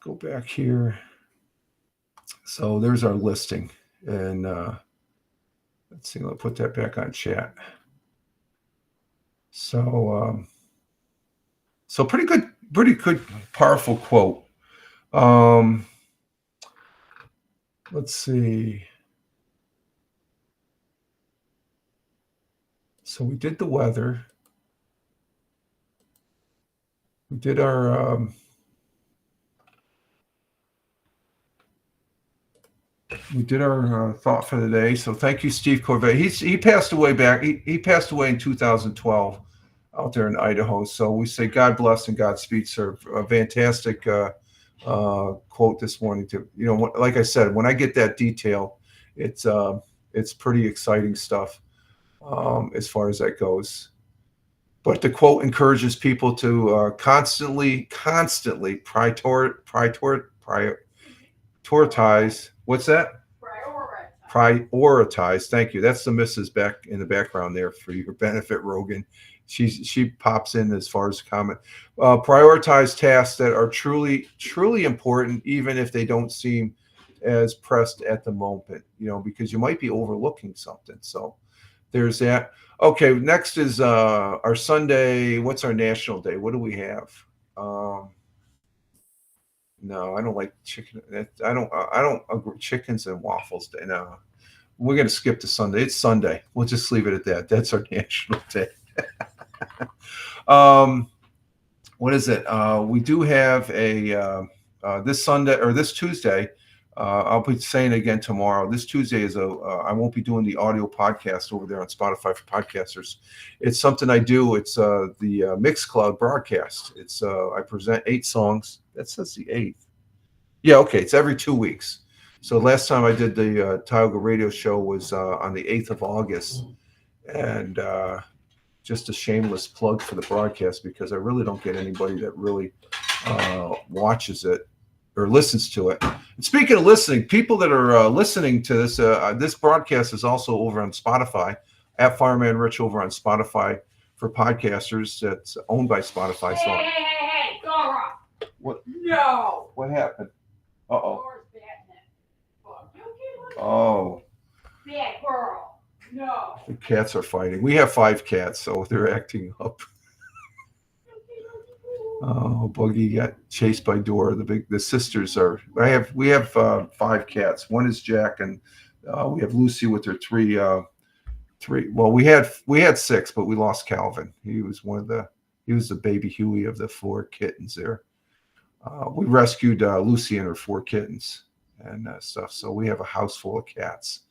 Go back here. So there's our listing. And let's see, let's put that back on chat. So pretty good, powerful quote. Let's see. So we did the weather. We did our thought for the day. So thank you, Steve Corvette. He passed away back. He passed away in 2012 out there in Idaho. So we say God bless and Godspeed, sir. A fantastic quote this morning. Like I said, when I get that detail, it's pretty exciting stuff as far as that goes. But the quote encourages people to constantly prioritize. What's that? prioritize. Thank you. That's the Mrs. back in the background there for your benefit, Rogan. She pops in as far as comment. Prioritize tasks that are truly important, even if they don't seem as pressed at the moment. Because you might be overlooking something. So there's that. Okay, next is our Sunday. What's our national day? What do we have? No, I don't like chicken. I don't agree. Chickens and waffles day. No, we're gonna skip to Sunday. It's Sunday. We'll just leave it at that. That's our national day. What is it? We do have a this Sunday or this Tuesday. I'll be saying it again tomorrow. This Tuesday is I won't be doing the audio podcast over there on Spotify for podcasters. It's something I do. It's the Mixcloud broadcast. It's I present 8 songs. That says the 8th. Yeah, okay. It's every 2 weeks. So last time I did the Tioga radio show was on the 8th of August. And just a shameless plug for the broadcast because I really don't get anybody that really watches it or listens to it. And speaking of listening, people that are listening to this, this broadcast is also over on Spotify, at Fireman Rich over on Spotify for podcasters. That's owned by Spotify. So, Hey, Dora. What? No. What happened? Uh-oh. Dora's batting it. Oh. Bad girl. No. The cats are fighting. We have 5 cats, so they're acting up. Oh, Buggy got chased by Dora. The sisters are. We have 5 cats. One is Jack, and we have Lucy with her 3. Well, we had 6, but we lost Calvin. He was He was the baby Huey of the 4 kittens there. We rescued Lucy and her 4 kittens and stuff. So we have a house full of cats.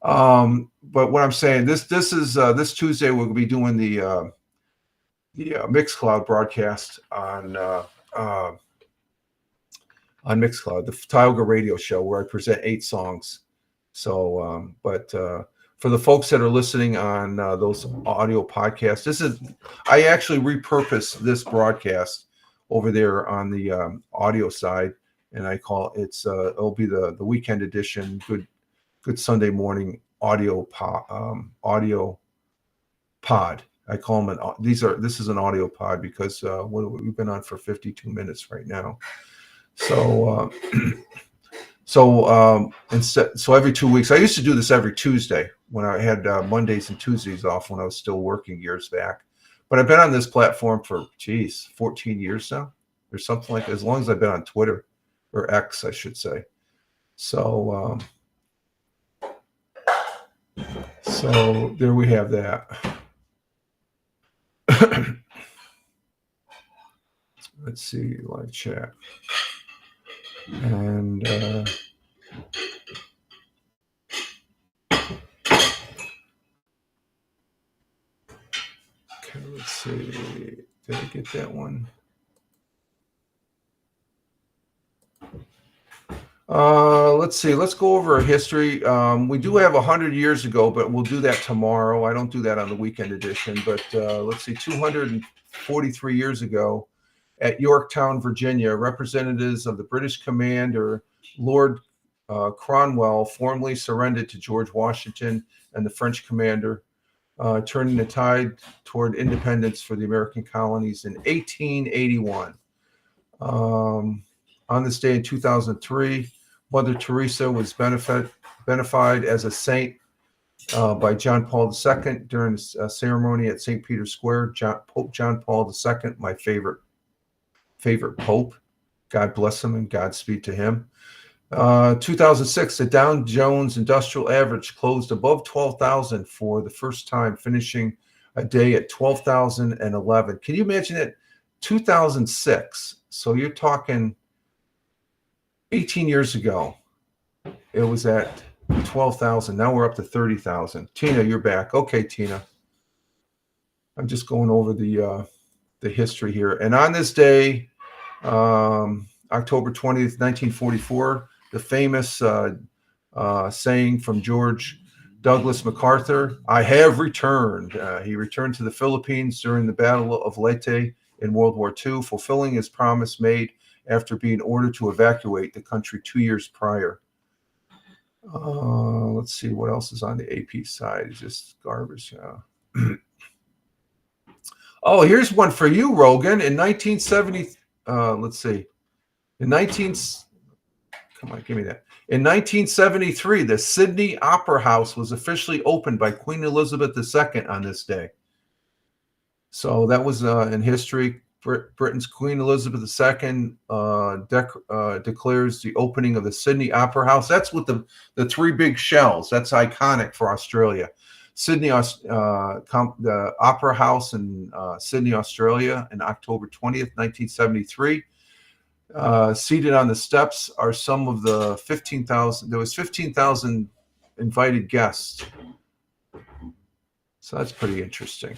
But what I'm saying, this is this Tuesday we'll be doing the Mixcloud broadcast on Mixcloud, the Tioga radio show where I present 8 songs. So, but for the folks that are listening on those audio podcasts, I actually repurposed this broadcast over there on the audio side, and I call it'll be the weekend edition, good Sunday morning audio pod. I call them this is an audio pod because we've been on for 52 minutes right now. So so every 2 weeks, I used to do this every Tuesday when I had Mondays and Tuesdays off when I was still working years back. But I've been on this platform for 14 years now, or something like that, as long as I've been on Twitter or X, I should say. So so there we have that. Let's see, live chat. And okay, let's see. Did I get that one? Let's see. Let's go over a history. We do have 100 years ago, but we'll do that tomorrow. I don't do that on the weekend edition, but let's see. 243 years ago at Yorktown, Virginia, representatives of the British commander, Lord Cromwell, formally surrendered to George Washington and the French commander, turning the tide toward independence for the American colonies in 1881. On this day in 2003, Mother Teresa was benefied as a saint by John Paul II during a ceremony at St. Peter's Square. Pope John Paul II, my favorite pope. God bless him and Godspeed to him. 2006, the Dow Jones Industrial Average closed above 12,000 for the first time, finishing a day at 12,011. Can you imagine it? 2006. So you're talking 18 years ago. It was at 12,000. Now we're up to 30,000. Tina, you're back. Okay, Tina. I'm just going over the history here. And on this day, October 20th, 1944, the famous saying from George Douglas MacArthur, "I have returned." He returned to the Philippines during the Battle of Leyte in World War II, fulfilling his promise made after being ordered to evacuate the country 2 years prior. Let's see what else is on the AP side. It's just garbage. Oh, here's one for you, Rogan. In 1970, let's see. In 19, come on, give me that. In 1973, the Sydney Opera House was officially opened by Queen Elizabeth II on this day. So that was in history. Britain's Queen Elizabeth II declares the opening of the Sydney Opera House. That's with the three big shells. That's iconic for Australia. Sydney, the Opera House in Sydney, Australia, in October 20th, 1973. Seated on the steps are some of the 15,000. There was 15,000 invited guests. So that's pretty interesting.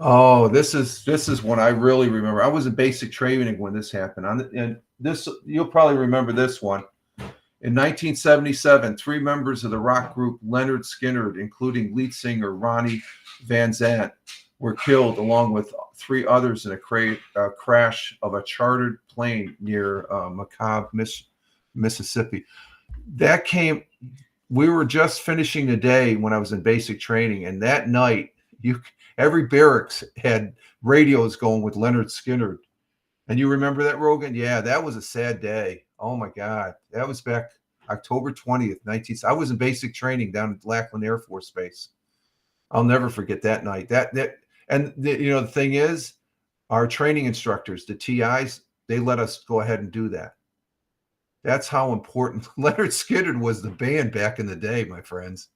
Oh, this is one I really remember. I was in basic training when this happened. And this, you'll probably remember this one. In 1977, three members of the rock group Leonard Skinner, including lead singer Ronnie Van Zant, were killed, along with three others in a crash of a chartered plane near Macomb, Mississippi. We were just finishing the day when I was in basic training, and that night, every barracks had radios going with Leonard Skinner. And you remember that, Rogan? Yeah, that was a sad day. Oh my God. That was back October 20th, 19. I was in basic training down at Lackland Air Force Base. I'll never forget that night. The thing is, our training instructors, the TIs, they let us go ahead and do that. That's how important Leonard Skinner was, the band back in the day, my friends.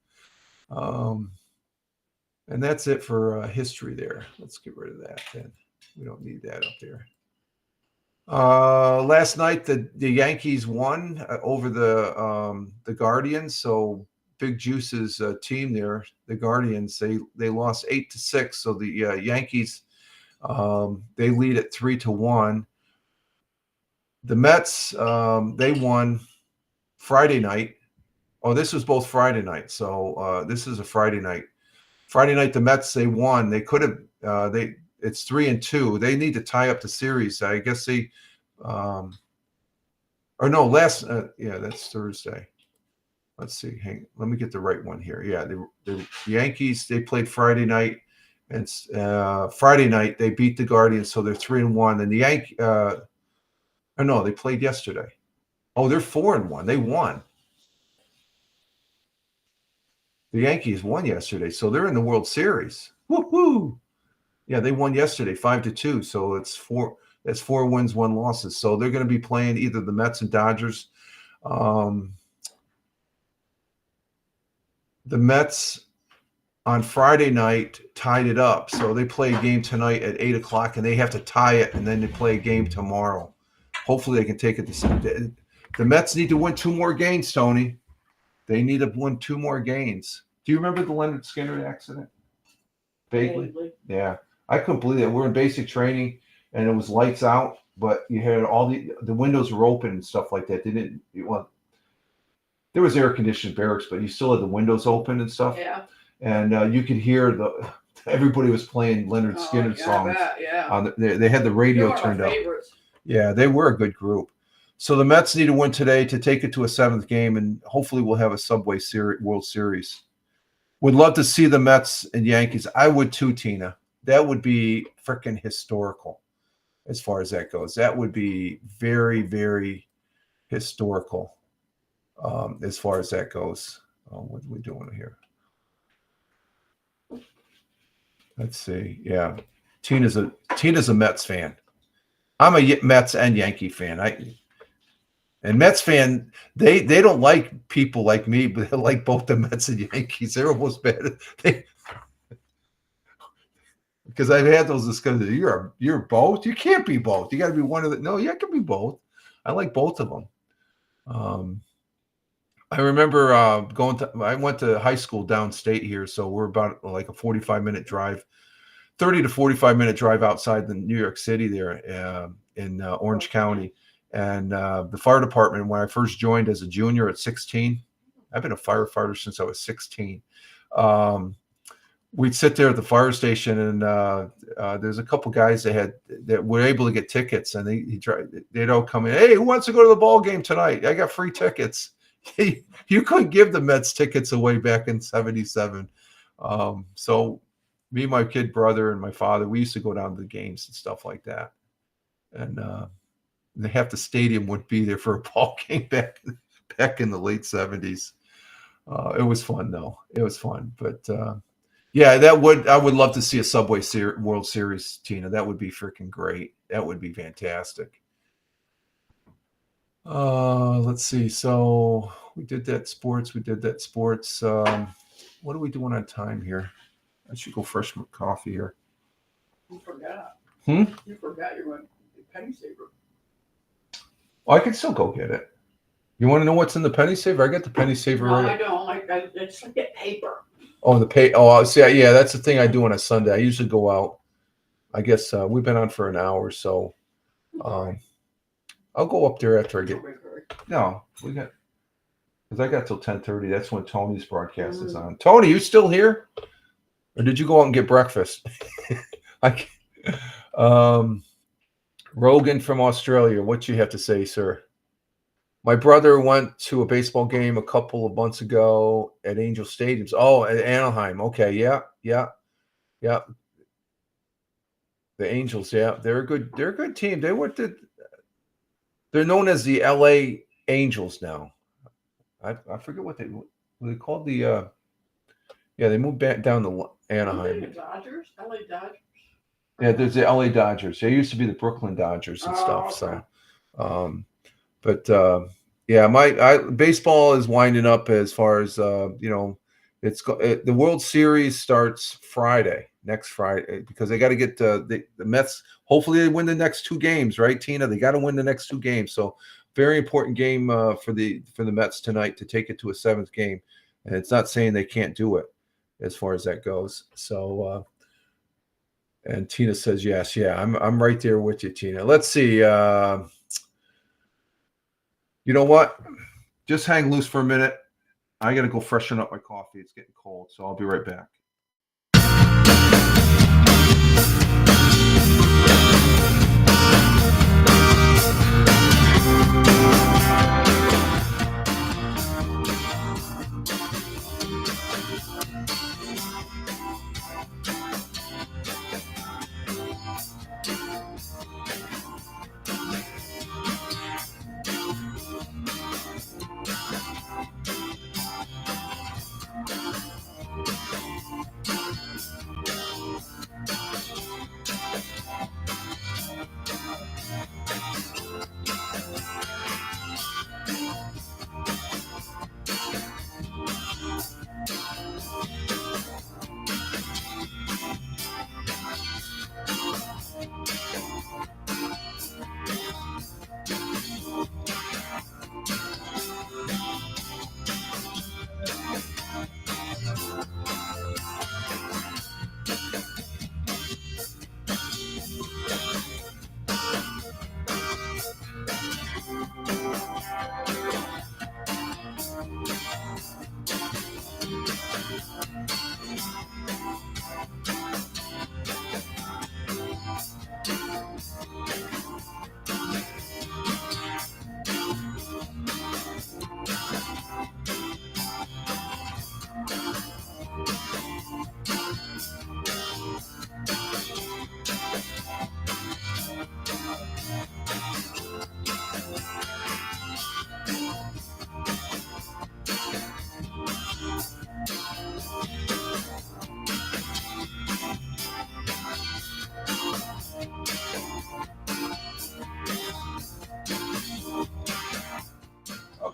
And that's it for history there. Let's get rid of that then. We don't need that up there. Last night, the Yankees won over the Guardians. So Big Juice's team there, the Guardians, they lost 8-6. So the Yankees, they lead at 3-1. The Mets, they won Friday night. Oh, this was both Friday night. So this is a Friday night. Friday night, the Mets, they won. They could have, it's 3-2. They need to tie up the series. I guess they, that's Thursday. Let's see. Let me get the right one here. Yeah, the Yankees, they played Friday night, and Friday night they beat the Guardians, so they're 3-1. And the they played yesterday. Oh, they're 4-1. They won. The Yankees won yesterday, so they're in the World Series. Woo-hoo! Yeah, they won yesterday, 5-2. So it's 4 wins, 1 losses. So they're going to be playing either the Mets and Dodgers. The Mets on Friday night tied it up. So they play a game tonight at 8:00, and they have to tie it, and then they play a game tomorrow. Hopefully they can take it to the Mets need to win 2 more games, Tony. They need to win 2 more games. Do you remember the Leonard Skinner accident? Vaguely. Yeah. I couldn't believe it. We're in basic training, and it was lights out, but you had all the windows were open and stuff like that. There was air conditioned barracks, but you still had the windows open and stuff. Yeah. And you could hear everybody was playing Leonard Skinner songs. Yeah. They had the radio turned up. Favorites. Yeah, they were a good group. So the Mets need to win today to take it to a 7th game, and hopefully we'll have a Subway World Series. Would love to see the Mets and Yankees. I would too, Tina. That would be freaking historical as far as that goes. That would be very, very historical as far as that goes. What are we doing here? Let's see. Yeah. Tina's a Mets fan. I'm a Mets and Yankee fan. And Mets fan, they don't like people like me, but they like both the Mets and Yankees. They're almost better. Because I've had those discussions. You're both. You can't be both. You got to be one of the. No, you can be both. I like both of them. I remember I went to high school downstate here, so we're about like a 45-minute drive, 30 to 45-minute drive outside the New York City there in Orange County. And the fire department, when I first joined as a junior at 16, I've been a firefighter since I was 16. we'd sit there at the fire station, and there's a couple guys that were able to get tickets, and they'd all come in. Hey, who wants to go to the ball game tonight? I got free tickets. You couldn't give the Mets tickets away back in '77. So me, my kid brother, and my father, we used to go down to the games and stuff like that. And half the stadium would be there for a ball game back in the late '70s. It was fun though. It was fun, but yeah, I would love to see a Subway World Series, Tina. That would be freaking great. That would be fantastic. Let's see. So we did that sports. What are we doing on time here? I should go fresh coffee here. You forgot. You forgot you went penny saver. Oh, I can still go get it. You want to know what's in the penny saver? I got the penny saver. No, right. I don't. I just get paper. Oh, the pay. Oh, see, yeah, that's the thing I do on a Sunday. I usually go out. I guess we've been on for an hour, so I'll go up there after I get. No, we got because I got till 10:30. That's when Tony's broadcast is on. Tony, you still here, or did you go out and get breakfast? Rogan from Australia, what you have to say, sir? My brother went to a baseball game a couple of months ago at Angel Stadiums. Oh, at Anaheim. Okay, yeah. The Angels, yeah, they're a good team. They're known as the LA Angels now. I forget what they called the. They moved back down to Anaheim. LA Dodgers. Yeah, there's the LA Dodgers. They used to be the Brooklyn Dodgers and stuff. Okay. So, my baseball is winding up as far as the World Series starts next Friday, because they got to get the Mets. Hopefully, they win the next two games, right, Tina? They got to win the next two games. So, very important game for the Mets tonight to take it to a seventh game, and it's not saying they can't do it as far as that goes. So. And Tina says yes. Yeah, I'm right there with you, Tina. Let's see. You know what? Just hang loose for a minute. I got to go freshen up my coffee. It's getting cold, so I'll be right back.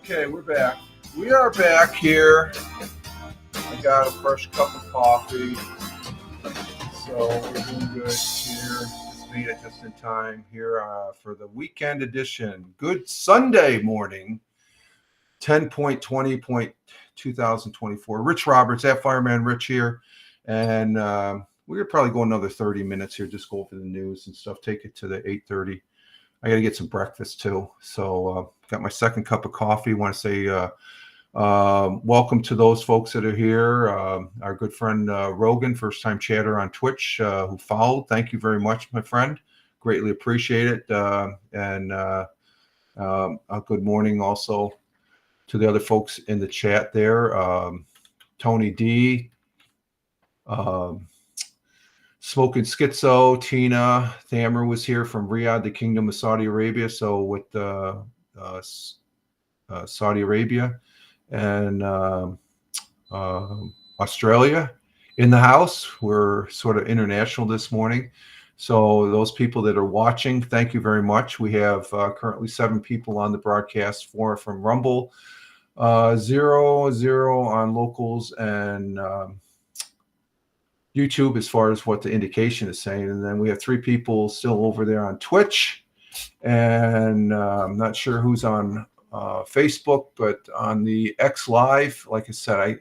Okay, we're back. We are back here. I got a fresh cup of coffee. So we're doing good here. Just made it just in time here for the weekend edition. Good Sunday morning. 10.20.2024. Rich Roberts, at Fireman Rich here. And we're going to probably go another 30 minutes here, just go over the news and stuff, take it to the 8:30. I got to get some breakfast too. So got my second cup of coffee. Want to say Welcome to those folks that are here. Our good friend Rogan, first time chatter on Twitch, who followed. Thank you very much, my friend. Greatly appreciate it. And a good morning also to the other folks in the chat there. Tony D, Smoking Schizo, Tina, Thamer was here from Riyadh, the Kingdom of Saudi Arabia. So with Saudi Arabia and Australia in the house. We're sort of international this morning. So those people that are watching, thank you very much. We have currently 7 people on the broadcast, 4 from Rumble, 0 on locals and YouTube as far as what the indication is saying. And then we have 3 people still over there on Twitch. And I'm not sure who's on Facebook, but on the X Live, like I said,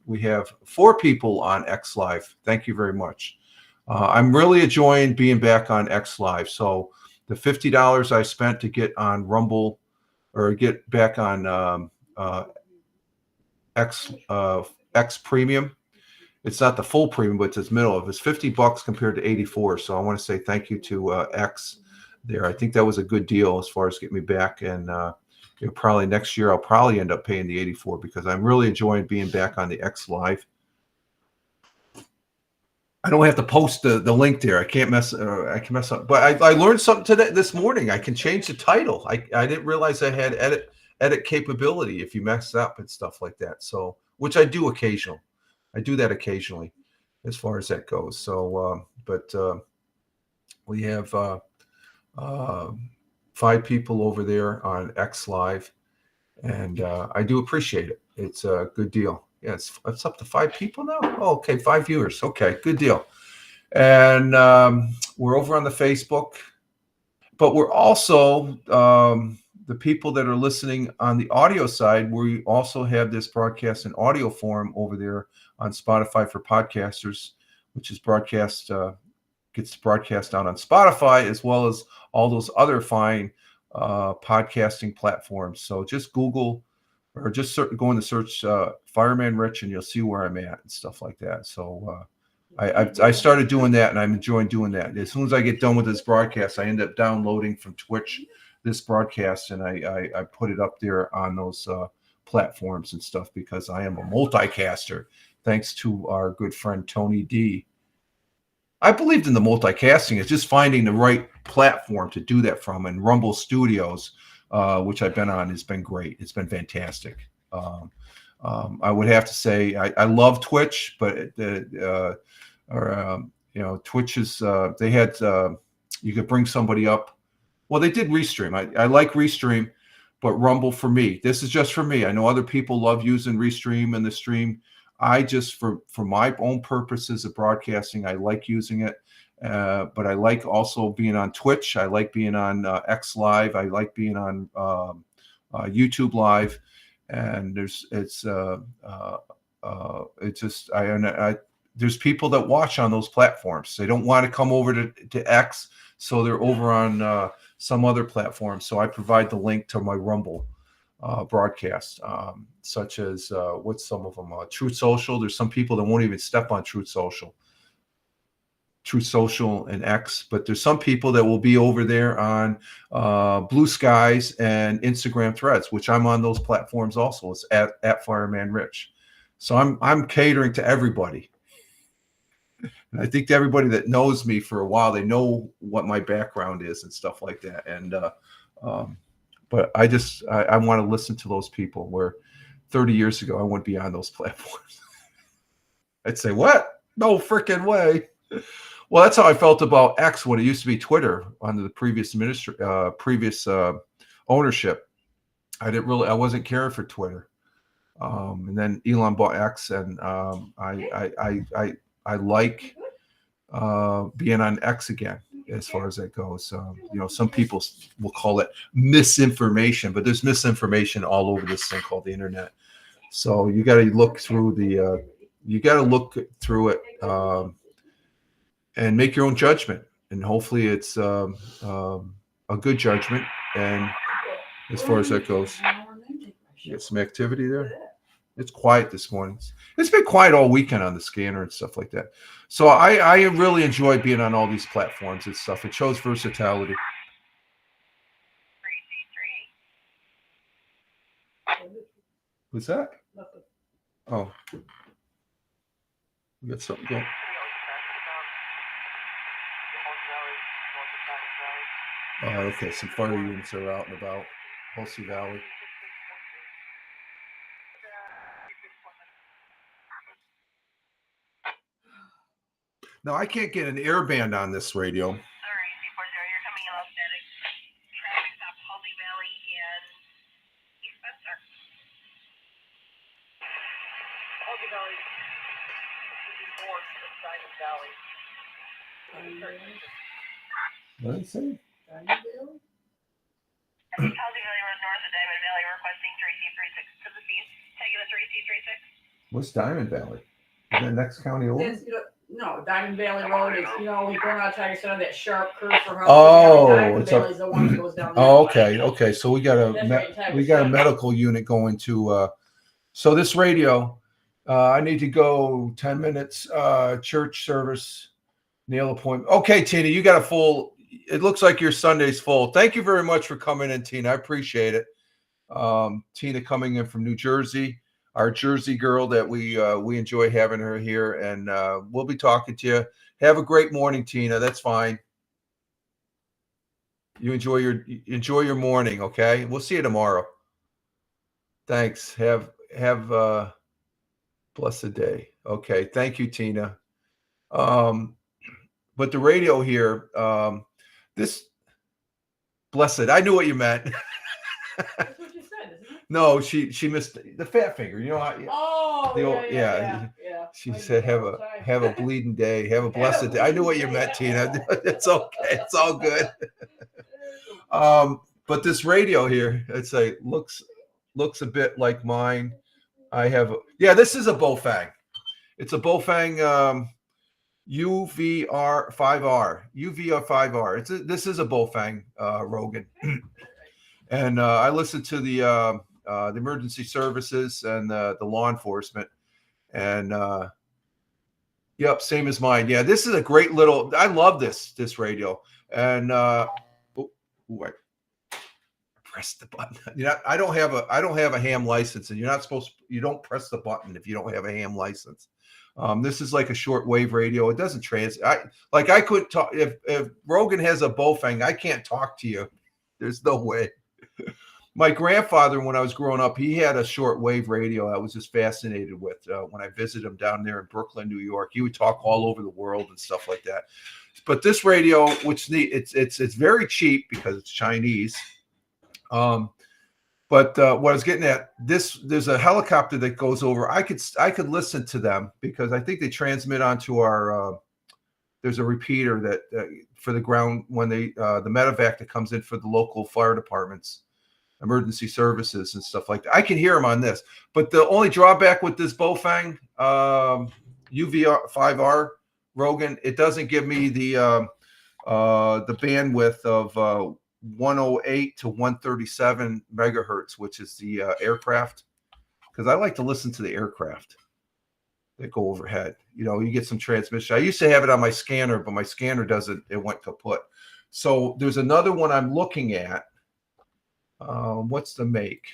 we have 4 people on X Live. Thank you very much. I'm really enjoying being back on X Live. So the $50 I spent to get on Rumble or get back on X Premium, it's not the full premium, but it's middle of it's $50 compared to 84. So I want to say thank you to X there. I think that was a good deal as far as getting me back. And probably next year I'll probably end up paying the 84 because I'm really enjoying being back on the X Live. I don't have to post the link there. I can mess up. But I learned something today this morning. I can change the title. I didn't realize I had edit capability if you mess up and stuff like that. So which I do occasionally. I do that occasionally as far as that goes. So but we have 5 people over there on X Live, and I do appreciate it. It's a good deal. Yeah, it's up to 5 people now. Oh, okay, 5 viewers. Okay, good deal. And we're over on the Facebook, but we're also the people that are listening on the audio side. We also have this broadcast in audio form over there on Spotify for podcasters, which is gets broadcast out on Spotify as well as all those other fine podcasting platforms. So just Google or just go in the search Fireman Rich and you'll see where I'm at and stuff like that. So I started doing that and I'm enjoying doing that. As soon as I get done with this broadcast, I end up downloading from Twitch this broadcast and I put it up there on those platforms and stuff because I am a multicaster thanks to our good friend Tony D. I believed in the multicasting. It's just finding the right platform to do that from. And Rumble Studios, which I've been on, has been great. It's been fantastic. I would have to say I love Twitch, but Twitch is they had you could bring somebody up. Well, they did Restream. I like Restream, but Rumble for me. This is just for me. I know other people love using Restream and the stream. I just, for my own purposes of broadcasting, I like using it. But I like also being on Twitch. I like being on X Live. I like being on YouTube Live. And there's people that watch on those platforms. They don't want to come over to X, so they're over on some other platform. So I provide the link to my Rumble broadcast, such as what's some of them? Truth Social. There's some people that won't even step on Truth Social and X, but there's some people that will be over there on Blue Skies and Instagram Threads, which I'm on those platforms also. It's at Fireman Rich. So I'm catering to everybody. And I think to everybody that knows me for a while, they know what my background is and stuff like that. And but I want to listen to those people where 30 years ago I wouldn't be on those platforms. I'd say, what? No freaking way. Well, that's how I felt about X when it used to be Twitter under the previous ownership. I wasn't caring for Twitter. And then Elon bought X, and I like being on X again as far as that goes. Some people will call it misinformation, but there's misinformation all over this thing called the internet. So you got to look through it and make your own judgment. And hopefully it's a good judgment. And as far as that goes, you get some activity there. It's quiet this morning. It's been quiet all weekend on the scanner and stuff like that. So I really enjoy being on all these platforms and stuff. It shows versatility. What's that? Nothing. Oh, we got something going. Oh, okay. Some fire units are out and about. Hulsey Valley. Now I can't get an airband on this radio. Sorry, C40, you're coming in off static. Traffic stop Halsey Valley and East Spencer. Halsey Valley is north of Diamond Valley. What did it say? I think Halsey Valley Road north of Diamond Valley requesting 3C36 to the east. Taking a 3C36. What's Diamond Valley? Is that next county over? It's, no, Diamond Valley Road is, we go out Tiger Center, that sharp curve for Hudson. Oh, Diamond it's up- Valley's the one that goes down. Oh, that way. okay. So we got That's right, Tiger a Center. medical unit going to. So this radio, I need to go 10 minutes. Church service, nail appointment. Okay, Tina, you got a full. It looks like your Sunday's full. Thank you very much for coming in, Tina. I appreciate it. Tina coming in from New Jersey, our Jersey girl that we enjoy having her here, and we'll be talking to you. Have a great morning, Tina. That's fine. You enjoy your morning, okay? We'll see you tomorrow. Thanks. Have a blessed day. Okay. Thank you, Tina. But the radio here, this blessed. I knew what you meant. That's what you said, isn't it? No, she missed the fat finger. You know how? Oh, The old- yeah. She I said, do "Have that all a the time. have a bleeding day. Have a blessed day." I knew what you meant, Tina. It's okay. It's all good. But this radio here, it's looks a bit like mine. This is a Bofang. It's a Bofang UVR5R. UVR5R. This is a Bofang Rogan, and I listen to the emergency services and the law enforcement, and yep, same as mine. Yeah, this is a great little. I love this radio, and I pressed the button. I don't have a ham license, and you don't press the button if you don't have a ham license. This is like a shortwave radio. It doesn't I couldn't talk if Rogan has a Bofang. I can't talk to you. There's no way. My grandfather, when I was growing up, he had a shortwave radio I was just fascinated with. When I visited him down there in Brooklyn, New York, he would talk all over the world and stuff like that. But this radio, it's very cheap because it's Chinese. But what I was getting at, there's a helicopter that goes over. I could listen to them because I think they transmit onto our. There's a repeater that for the ground when the medevac that comes in for the local fire departments, emergency services and stuff like that. I can hear them on this, but the only drawback with this Bofang UV5R Rogan, it doesn't give me the bandwidth of 108 to 137 megahertz, which is the aircraft, because I like to listen to the aircraft that go overhead. You get some transmission. I used to have it on my scanner, but my scanner it went kaput. So there's another one I'm looking at. What's the make?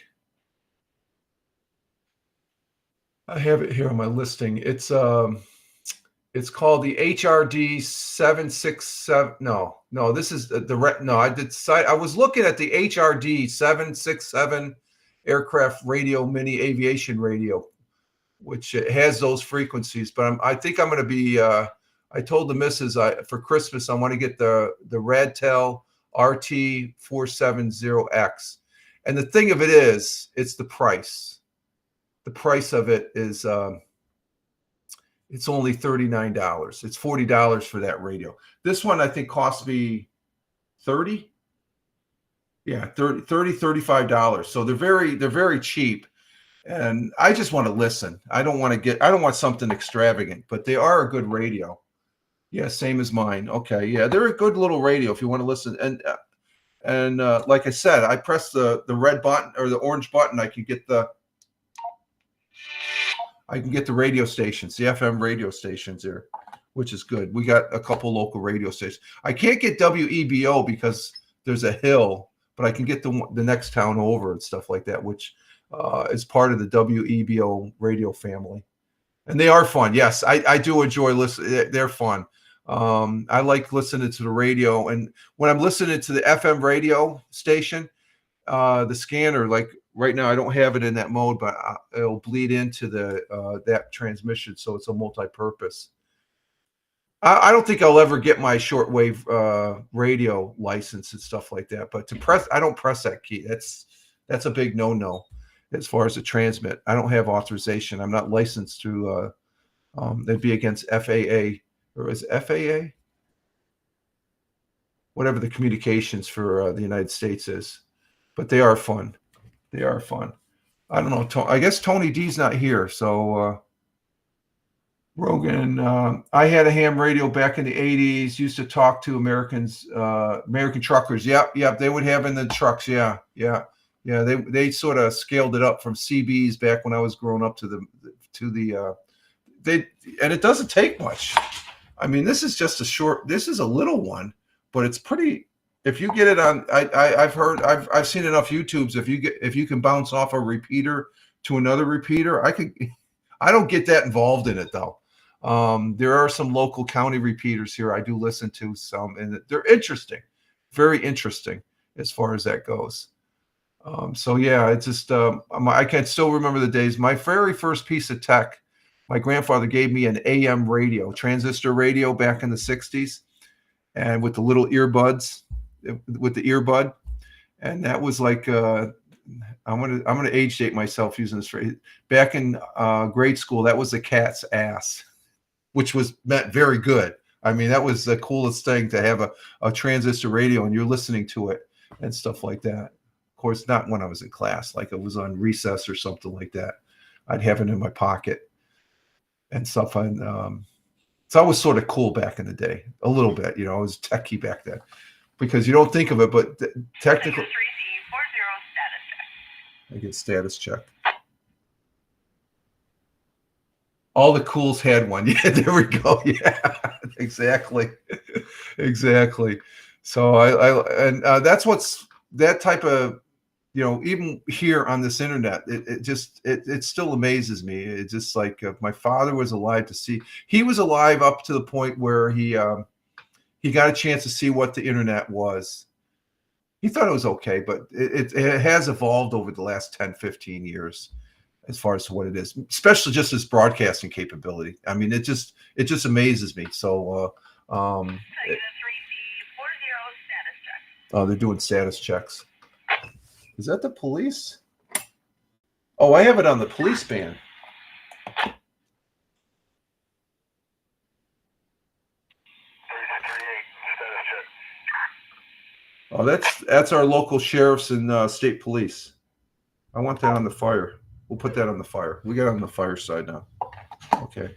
I have it here on my listing. It's called the HRD 767. No, this is I was looking at the HRD 767 aircraft radio, mini aviation radio, which has those frequencies. But I think I'm going to be. I told the missus for Christmas I want to get the Radtel RT470X, and the thing of it is, it's the price. The price of it is. It's only $39. It's $40 for that radio. This one I think cost me $30. Yeah, $35. So they're very cheap. And I just want to listen. I don't want something extravagant, but they are a good radio. Yeah, same as mine. Okay, yeah, they're a good little radio if you want to listen. And like I said, I press the red button or the orange button. I can get the I can get the radio stations, the FM radio stations there, which is good. We got a couple local radio stations. I can't get WEBO because there's a hill, but I can get the next town over and stuff like that, which is part of the WEBO radio family. And they are fun. Yes, I do enjoy listening. They're fun. I like listening to the radio. And when I'm listening to the FM radio station, the scanner, like right now, I don't have it in that mode, but it'll bleed into the that transmission. So it's a multi-purpose. I don't think I'll ever get my shortwave radio license and stuff like that. But I don't press that key. That's a big no-no as far as the transmit. I don't have authorization. I'm not licensed to. That'd be against FAA, or is it FAA? Whatever the communications for the United States is. But they are fun. They are fun. I don't know. I guess Tony D's not here. So Rogan, I had a ham radio back in the 80s. Used to talk to American truckers. Yep. They would have in the trucks. Yeah. They sort of scaled it up from CBs back when I was growing up and it doesn't take much. I mean, this is just this is a little one, but it's pretty. If you get it on, I've seen enough YouTubes. If you can bounce off a repeater to another repeater, I don't get that involved in it though. There are some local county repeaters here I do listen to some, and they're interesting, very interesting as far as that goes. So yeah, it's just I can still remember the days. My very first piece of tech, my grandfather gave me an AM radio, transistor radio back in the 60s, and with the little earbuds. With the earbud, and that was like I'm gonna age date myself using this phrase. Back in grade school, that was the cat's ass, which meant very good. I mean, that was the coolest thing to have a transistor radio and you're listening to it and stuff like that. Of course, not when I was in class, like it was on recess or something like that. I'd have it in my pocket and stuff. And so I was sort of cool back in the day, a little bit. I was techie back then. Because you don't think of it, but technically, I get status check. All the cools had one. Yeah, there we go. Yeah, exactly. So that's that type of, even here on this internet, it still amazes me. It's just like my father was alive to see. He was alive up to the point where he got a chance to see what the internet was. He thought it was okay, but it has evolved over the last 10, 15 years as far as what it is, especially just its broadcasting capability. I mean, it just amazes me. So, oh, they're doing status checks. Is that the police? Oh, I have it on the police band. Oh, that's our local sheriffs and state police. I want that on the fire. We'll put that on the fire. We got it on the fire side now. Okay.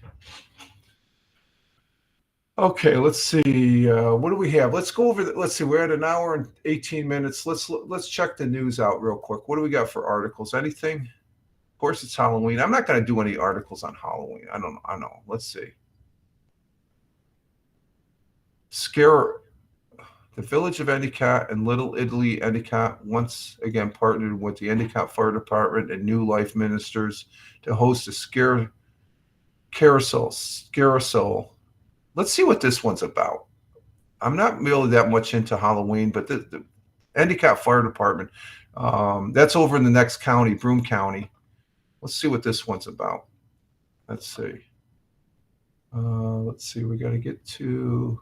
Okay, let's see. What do we have? Let's go over. Let's see. We're at an hour and 18 minutes. Let's check the news out real quick. What do we got for articles? Anything? Of course, it's Halloween. I'm not going to do any articles on Halloween. I know. Let's see. The village of Endicott and Little Italy, Endicott, once again partnered with the Endicott Fire Department and New Life Ministers to host a carousel. Let's see what this one's about. I'm not really that much into Halloween, but the Endicott Fire Department, that's over in the next county, Broome County. Let's see what this one's about. Let's see. We got to get to...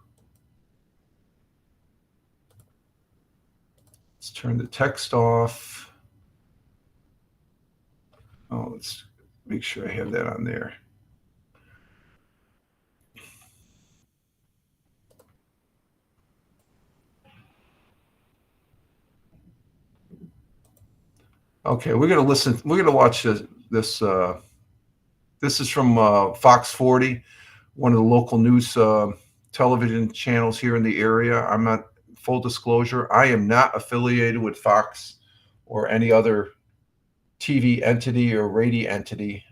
Let's turn the text off. Oh, let's make sure I have that on there. Okay, we're gonna listen. We're gonna watch this. This is from Fox 40, one of the local news television channels here in the area. I'm not. Full disclosure, I am not affiliated with Fox or any other TV entity or radio entity.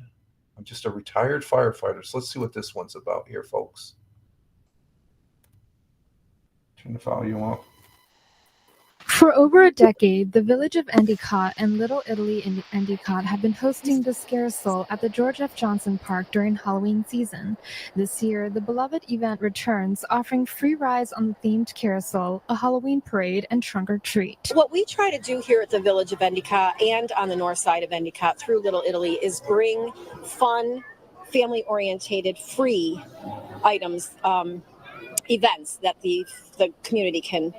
I'm just a retired firefighter. So let's see what this one's about here, folks. Turn the volume up. For over a decade, the village of Endicott and Little Italy in Endicott have been hosting the Scarecrow at the George F. Johnson Park during Halloween season. This year, the beloved event returns, offering free rides on the themed carousel, a Halloween parade, and trunk or treat. What we try to do here at the village of Endicott and on the north side of Endicott through Little Italy is bring fun, family-orientated, free items, events that the community can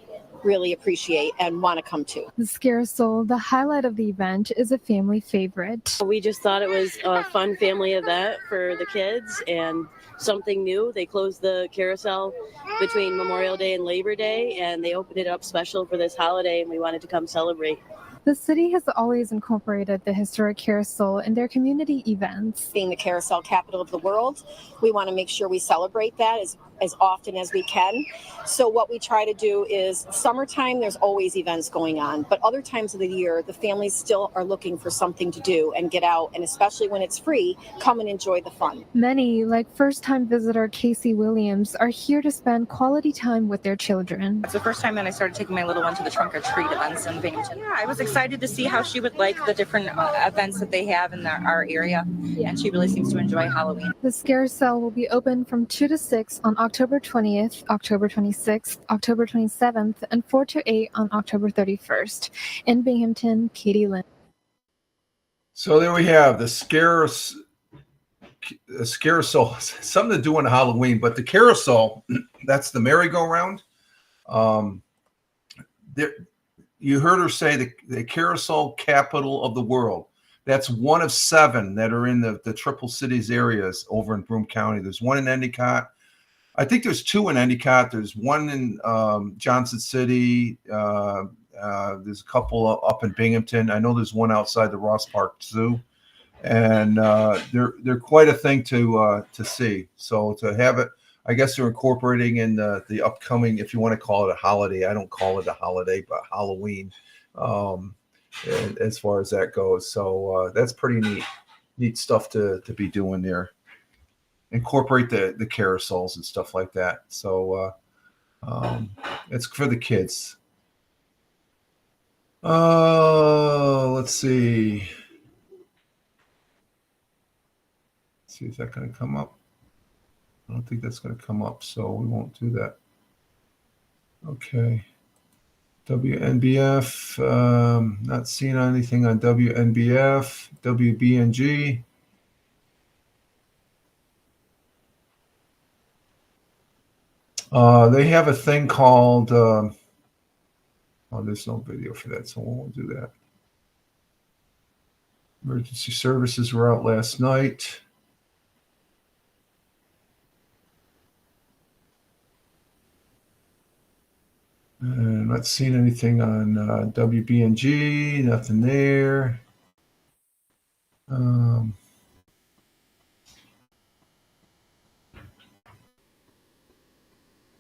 really appreciate and want to come to. The Scarecrow, the highlight of the event, is a family favorite. We just thought it was a fun family event for the kids and something new. They closed the carousel between Memorial Day and Labor Day, and they opened it up special for this holiday, and we wanted to come celebrate. The city has always incorporated the historic carousel in their community events. Being the carousel capital of the world, we want to make sure we celebrate that as often as we can. So what we try to do is summertime, there's always events going on, but other times of the year, the families still are looking for something to do and get out, and especially when it's free, come and enjoy the fun. Many, like first-time visitor Casey Williams, are here to spend quality time with their children. It's the first time that I started taking my little one to the trunk or treat events in Binghamton. Yeah, I was excited to see how she would like the different events that they have in our area, and she really seems to enjoy Halloween. The Scarecrow will be open from 2 to 6 on October 20th, October 26th, October 27th, and 4 to 8 on October 31st. In Binghamton, Katie Lynn. So there we have the Scarecrow, something to do on Halloween, but the carousel, that's the merry-go-round. You heard her say the carousel capital of the world. That's one of 7 that are in the Triple Cities areas over in Broome County. There's one in Endicott. I think there's 2 in Endicott. There's one in Johnson City. There's a couple up in Binghamton. I know there's one outside the Ross Park Zoo, and they're quite a thing to see. So to have it, I guess they're incorporating in the upcoming, if you want to call it a holiday. I don't call it a holiday, but Halloween, as far as that goes. So that's pretty neat stuff to be doing there. Incorporate the carousels and stuff like that. So it's for the kids. Let's see. Is that going to come up? I don't think that's going to come up, so we won't do that. Okay. WNBF. Not seeing anything on WNBF. WBNG. They have a thing called, there's no video for that, so we won't do that. Emergency services were out last night. And not seeing anything on WBNG, nothing there.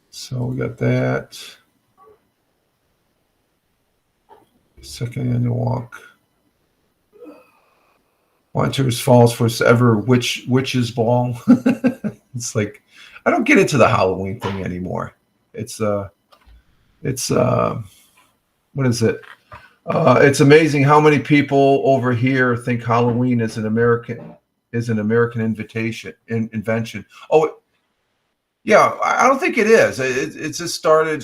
So we got that. Second annual walk. Winters Falls for ever witches ball. It's like, I don't get into the Halloween thing anymore. It's what is it? It's amazing how many people over here think Halloween is an American invention. Oh, yeah, I don't think it is. It just started,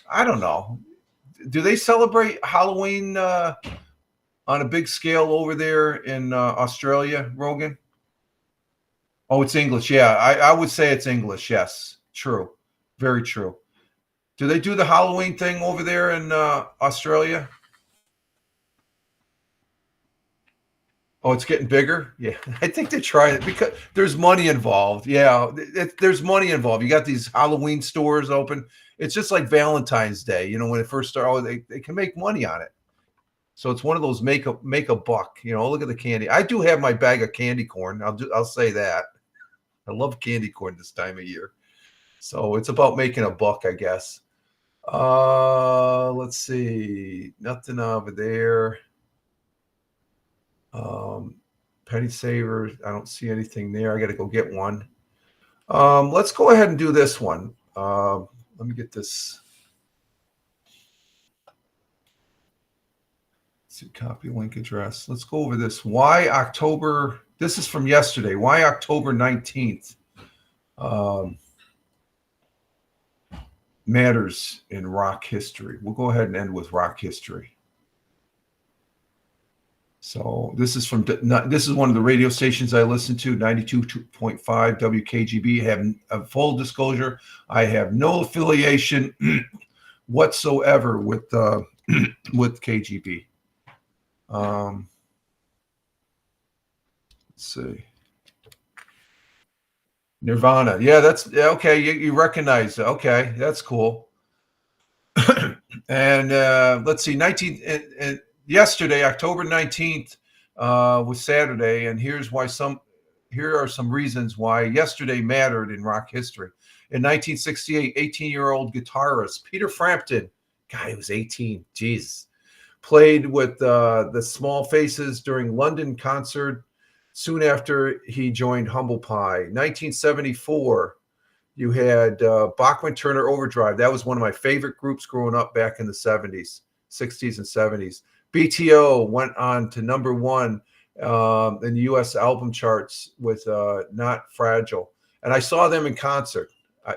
I don't know. Do they celebrate Halloween on a big scale over there in Australia, Rogan? Oh, it's English. Yeah, I would say it's English. Yes, true. Very true. Do they do the Halloween thing over there in Australia? Oh, it's getting bigger? Yeah, I think they're trying it because there's money involved. Yeah, there's money involved. You got these Halloween stores open. It's just like Valentine's Day. When it first started, they can make money on it. So it's one of those make a buck. Look at the candy. I do have my bag of candy corn. I'll say that. I love candy corn this time of year. So it's about making a buck, I guess. Let's see. Nothing over there. Penny Saver. I don't see anything there. I got to go get one. Let's go ahead and do this one. Let me get this. Let's see, copy link address. Let's go over this. Why October? This is from yesterday. Why October 19th matters in rock history. We'll go ahead and end with rock history. So this is one of the radio stations I listen to, 92.5 WKGB. Have a full disclosure, I have no affiliation whatsoever with KGB. Let's see. Nirvana. Yeah, that's okay. You recognize it. Okay, that's cool. And let's see, yesterday, October 19th, was Saturday, and here are some reasons why yesterday mattered in rock history. In 1968, 18-year-old guitarist Peter Frampton, God, he was 18, Jesus, played with the Small Faces during London concert soon after he joined Humble Pie. 1974, you had Bachman Turner Overdrive. That was one of my favorite groups growing up back in the 60s and 70s. BTO went on to number 1 in the U.S. album charts with Not Fragile. And I saw them in concert.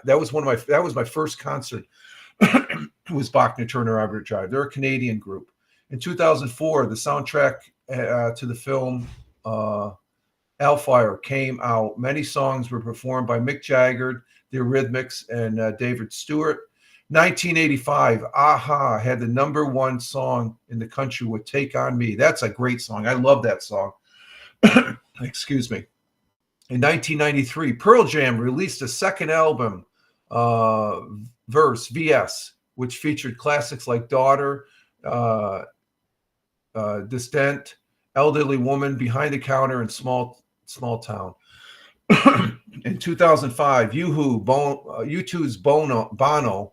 That was my first concert. Was Bachman Turner Overdrive. They're a Canadian group. In 2004, the soundtrack to the film Hellfire came out. Many songs were performed by Mick Jagger, the Eurythmics, and David Stewart. 1985, Aha had the number 1 song in the country with Take On Me. That's a great song. I love that song. Excuse me. In 1993, Pearl Jam released a second album, VS, which featured classics like Daughter, Distant, Elderly Woman, Behind the Counter, and Small Town. In 2005, U2's Bono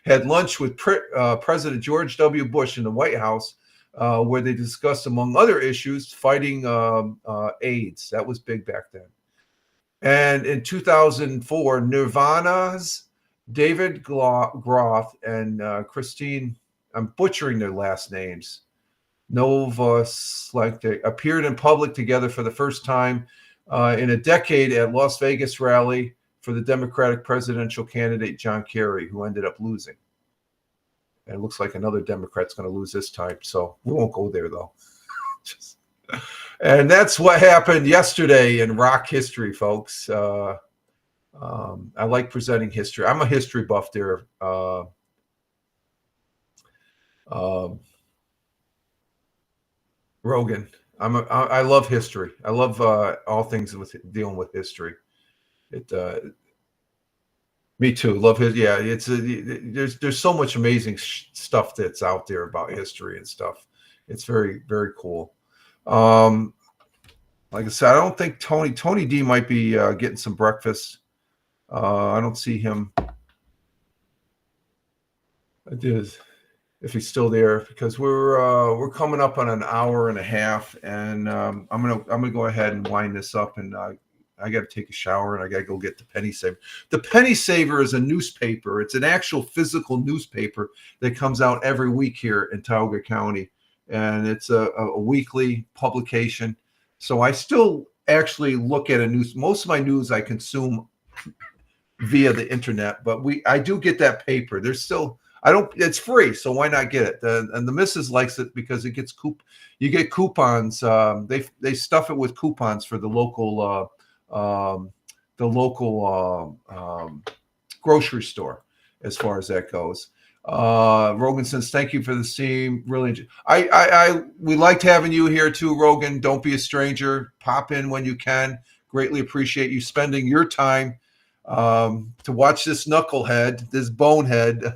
had lunch with President George W. Bush in the White House, where they discussed, among other issues, fighting AIDS. That was big back then. And in 2004, Nirvana's David Groth and Christine, I'm butchering their last names, Novoselic, appeared in public together for the first time in a decade at Las Vegas rally for the Democratic presidential candidate John Kerry, who ended up losing. And it looks like another Democrat's going to lose this time, so we won't go there, though. And that's what happened yesterday in rock history, folks. I like presenting history. I'm a history buff there. Rogan. I love history. I love all things with dealing with history. Me too. Love his. Yeah, there's so much amazing stuff that's out there about history and stuff. It's very, very cool. Like I said, I don't think Tony D might be getting some breakfast. I don't see him. I did. If he's still there, because we're coming up on an hour and a half, and I'm gonna go ahead and wind this up, and I got to take a shower, and I got to go get the Penny Saver. The Penny Saver is a newspaper. It's an actual physical newspaper that comes out every week here in Tioga County, and it's a weekly publication. So I still actually look at a news. Most of my news I consume via the internet, but I do get that paper. There's still. It's free, so why not get it? And the missus likes it because it gets you get coupons. They stuff it with coupons for the local grocery store, as far as that goes. Rogan says, thank you for the stream. Really, we liked having you here too, Rogan. Don't be a stranger. Pop in when you can. Greatly appreciate you spending your time to watch this knucklehead, this bonehead.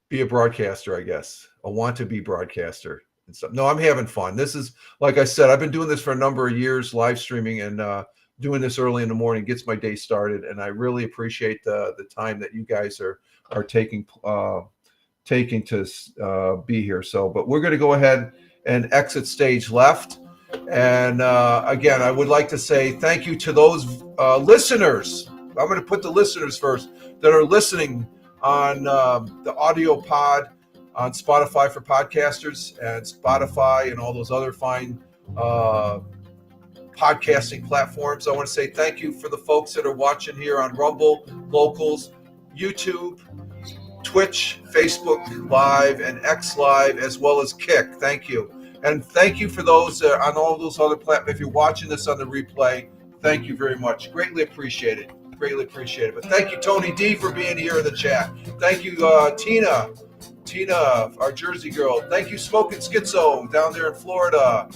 Be a broadcaster, I guess. A want-to-be broadcaster and stuff. No, I'm having fun. This is, like I said, I've been doing this for a number of years, live streaming, and doing this early in the morning gets my day started. And I really appreciate the time that you guys are taking taking to be here. So, but we're going to go ahead and exit stage left. And again, I would like to say thank you to those listeners. I'm going to put the listeners first that are listening on the audio pod on Spotify for podcasters and Spotify and all those other fine podcasting platforms. I want to say thank you for the folks that are watching here on Rumble, Locals, YouTube, Twitch, Facebook Live, and X Live, as well as Kick. Thank you. And thank you for those on all those other platforms. If you're watching this on the replay, thank you very much. Greatly appreciated. Greatly appreciated. But thank you, Tony D, for being here in the chat. Thank you, Tina, our Jersey girl. Thank you, Smoking Schizo, down there in Florida.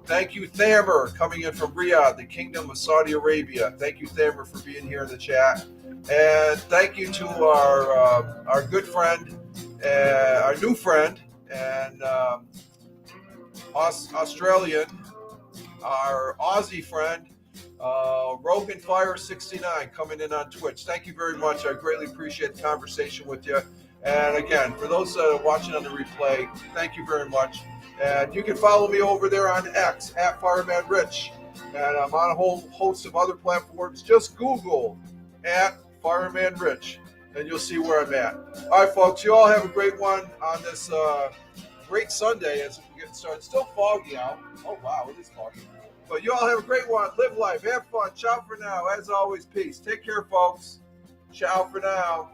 Thank you, Thamer, coming in from Riyadh, the Kingdom of Saudi Arabia. Thank you, Thamer, for being here in the chat. And thank you to our good friend, our new friend, and Australian, our Aussie friend, Rogan Fire 69, coming in on Twitch. Thank you very much. I greatly appreciate the conversation with you. And again, for those watching on the replay, thank you very much. And you can follow me over there on X at Fireman Rich. And I'm on a whole host of other platforms. Just Google at Fireman Rich, and you'll see where I'm at. All right, folks, you all have a great one on this great Sunday as we get started. Still foggy out. Oh, wow, it is foggy. But you all have a great one. Live life. Have fun. Ciao for now. As always, peace. Take care, folks. Ciao for now.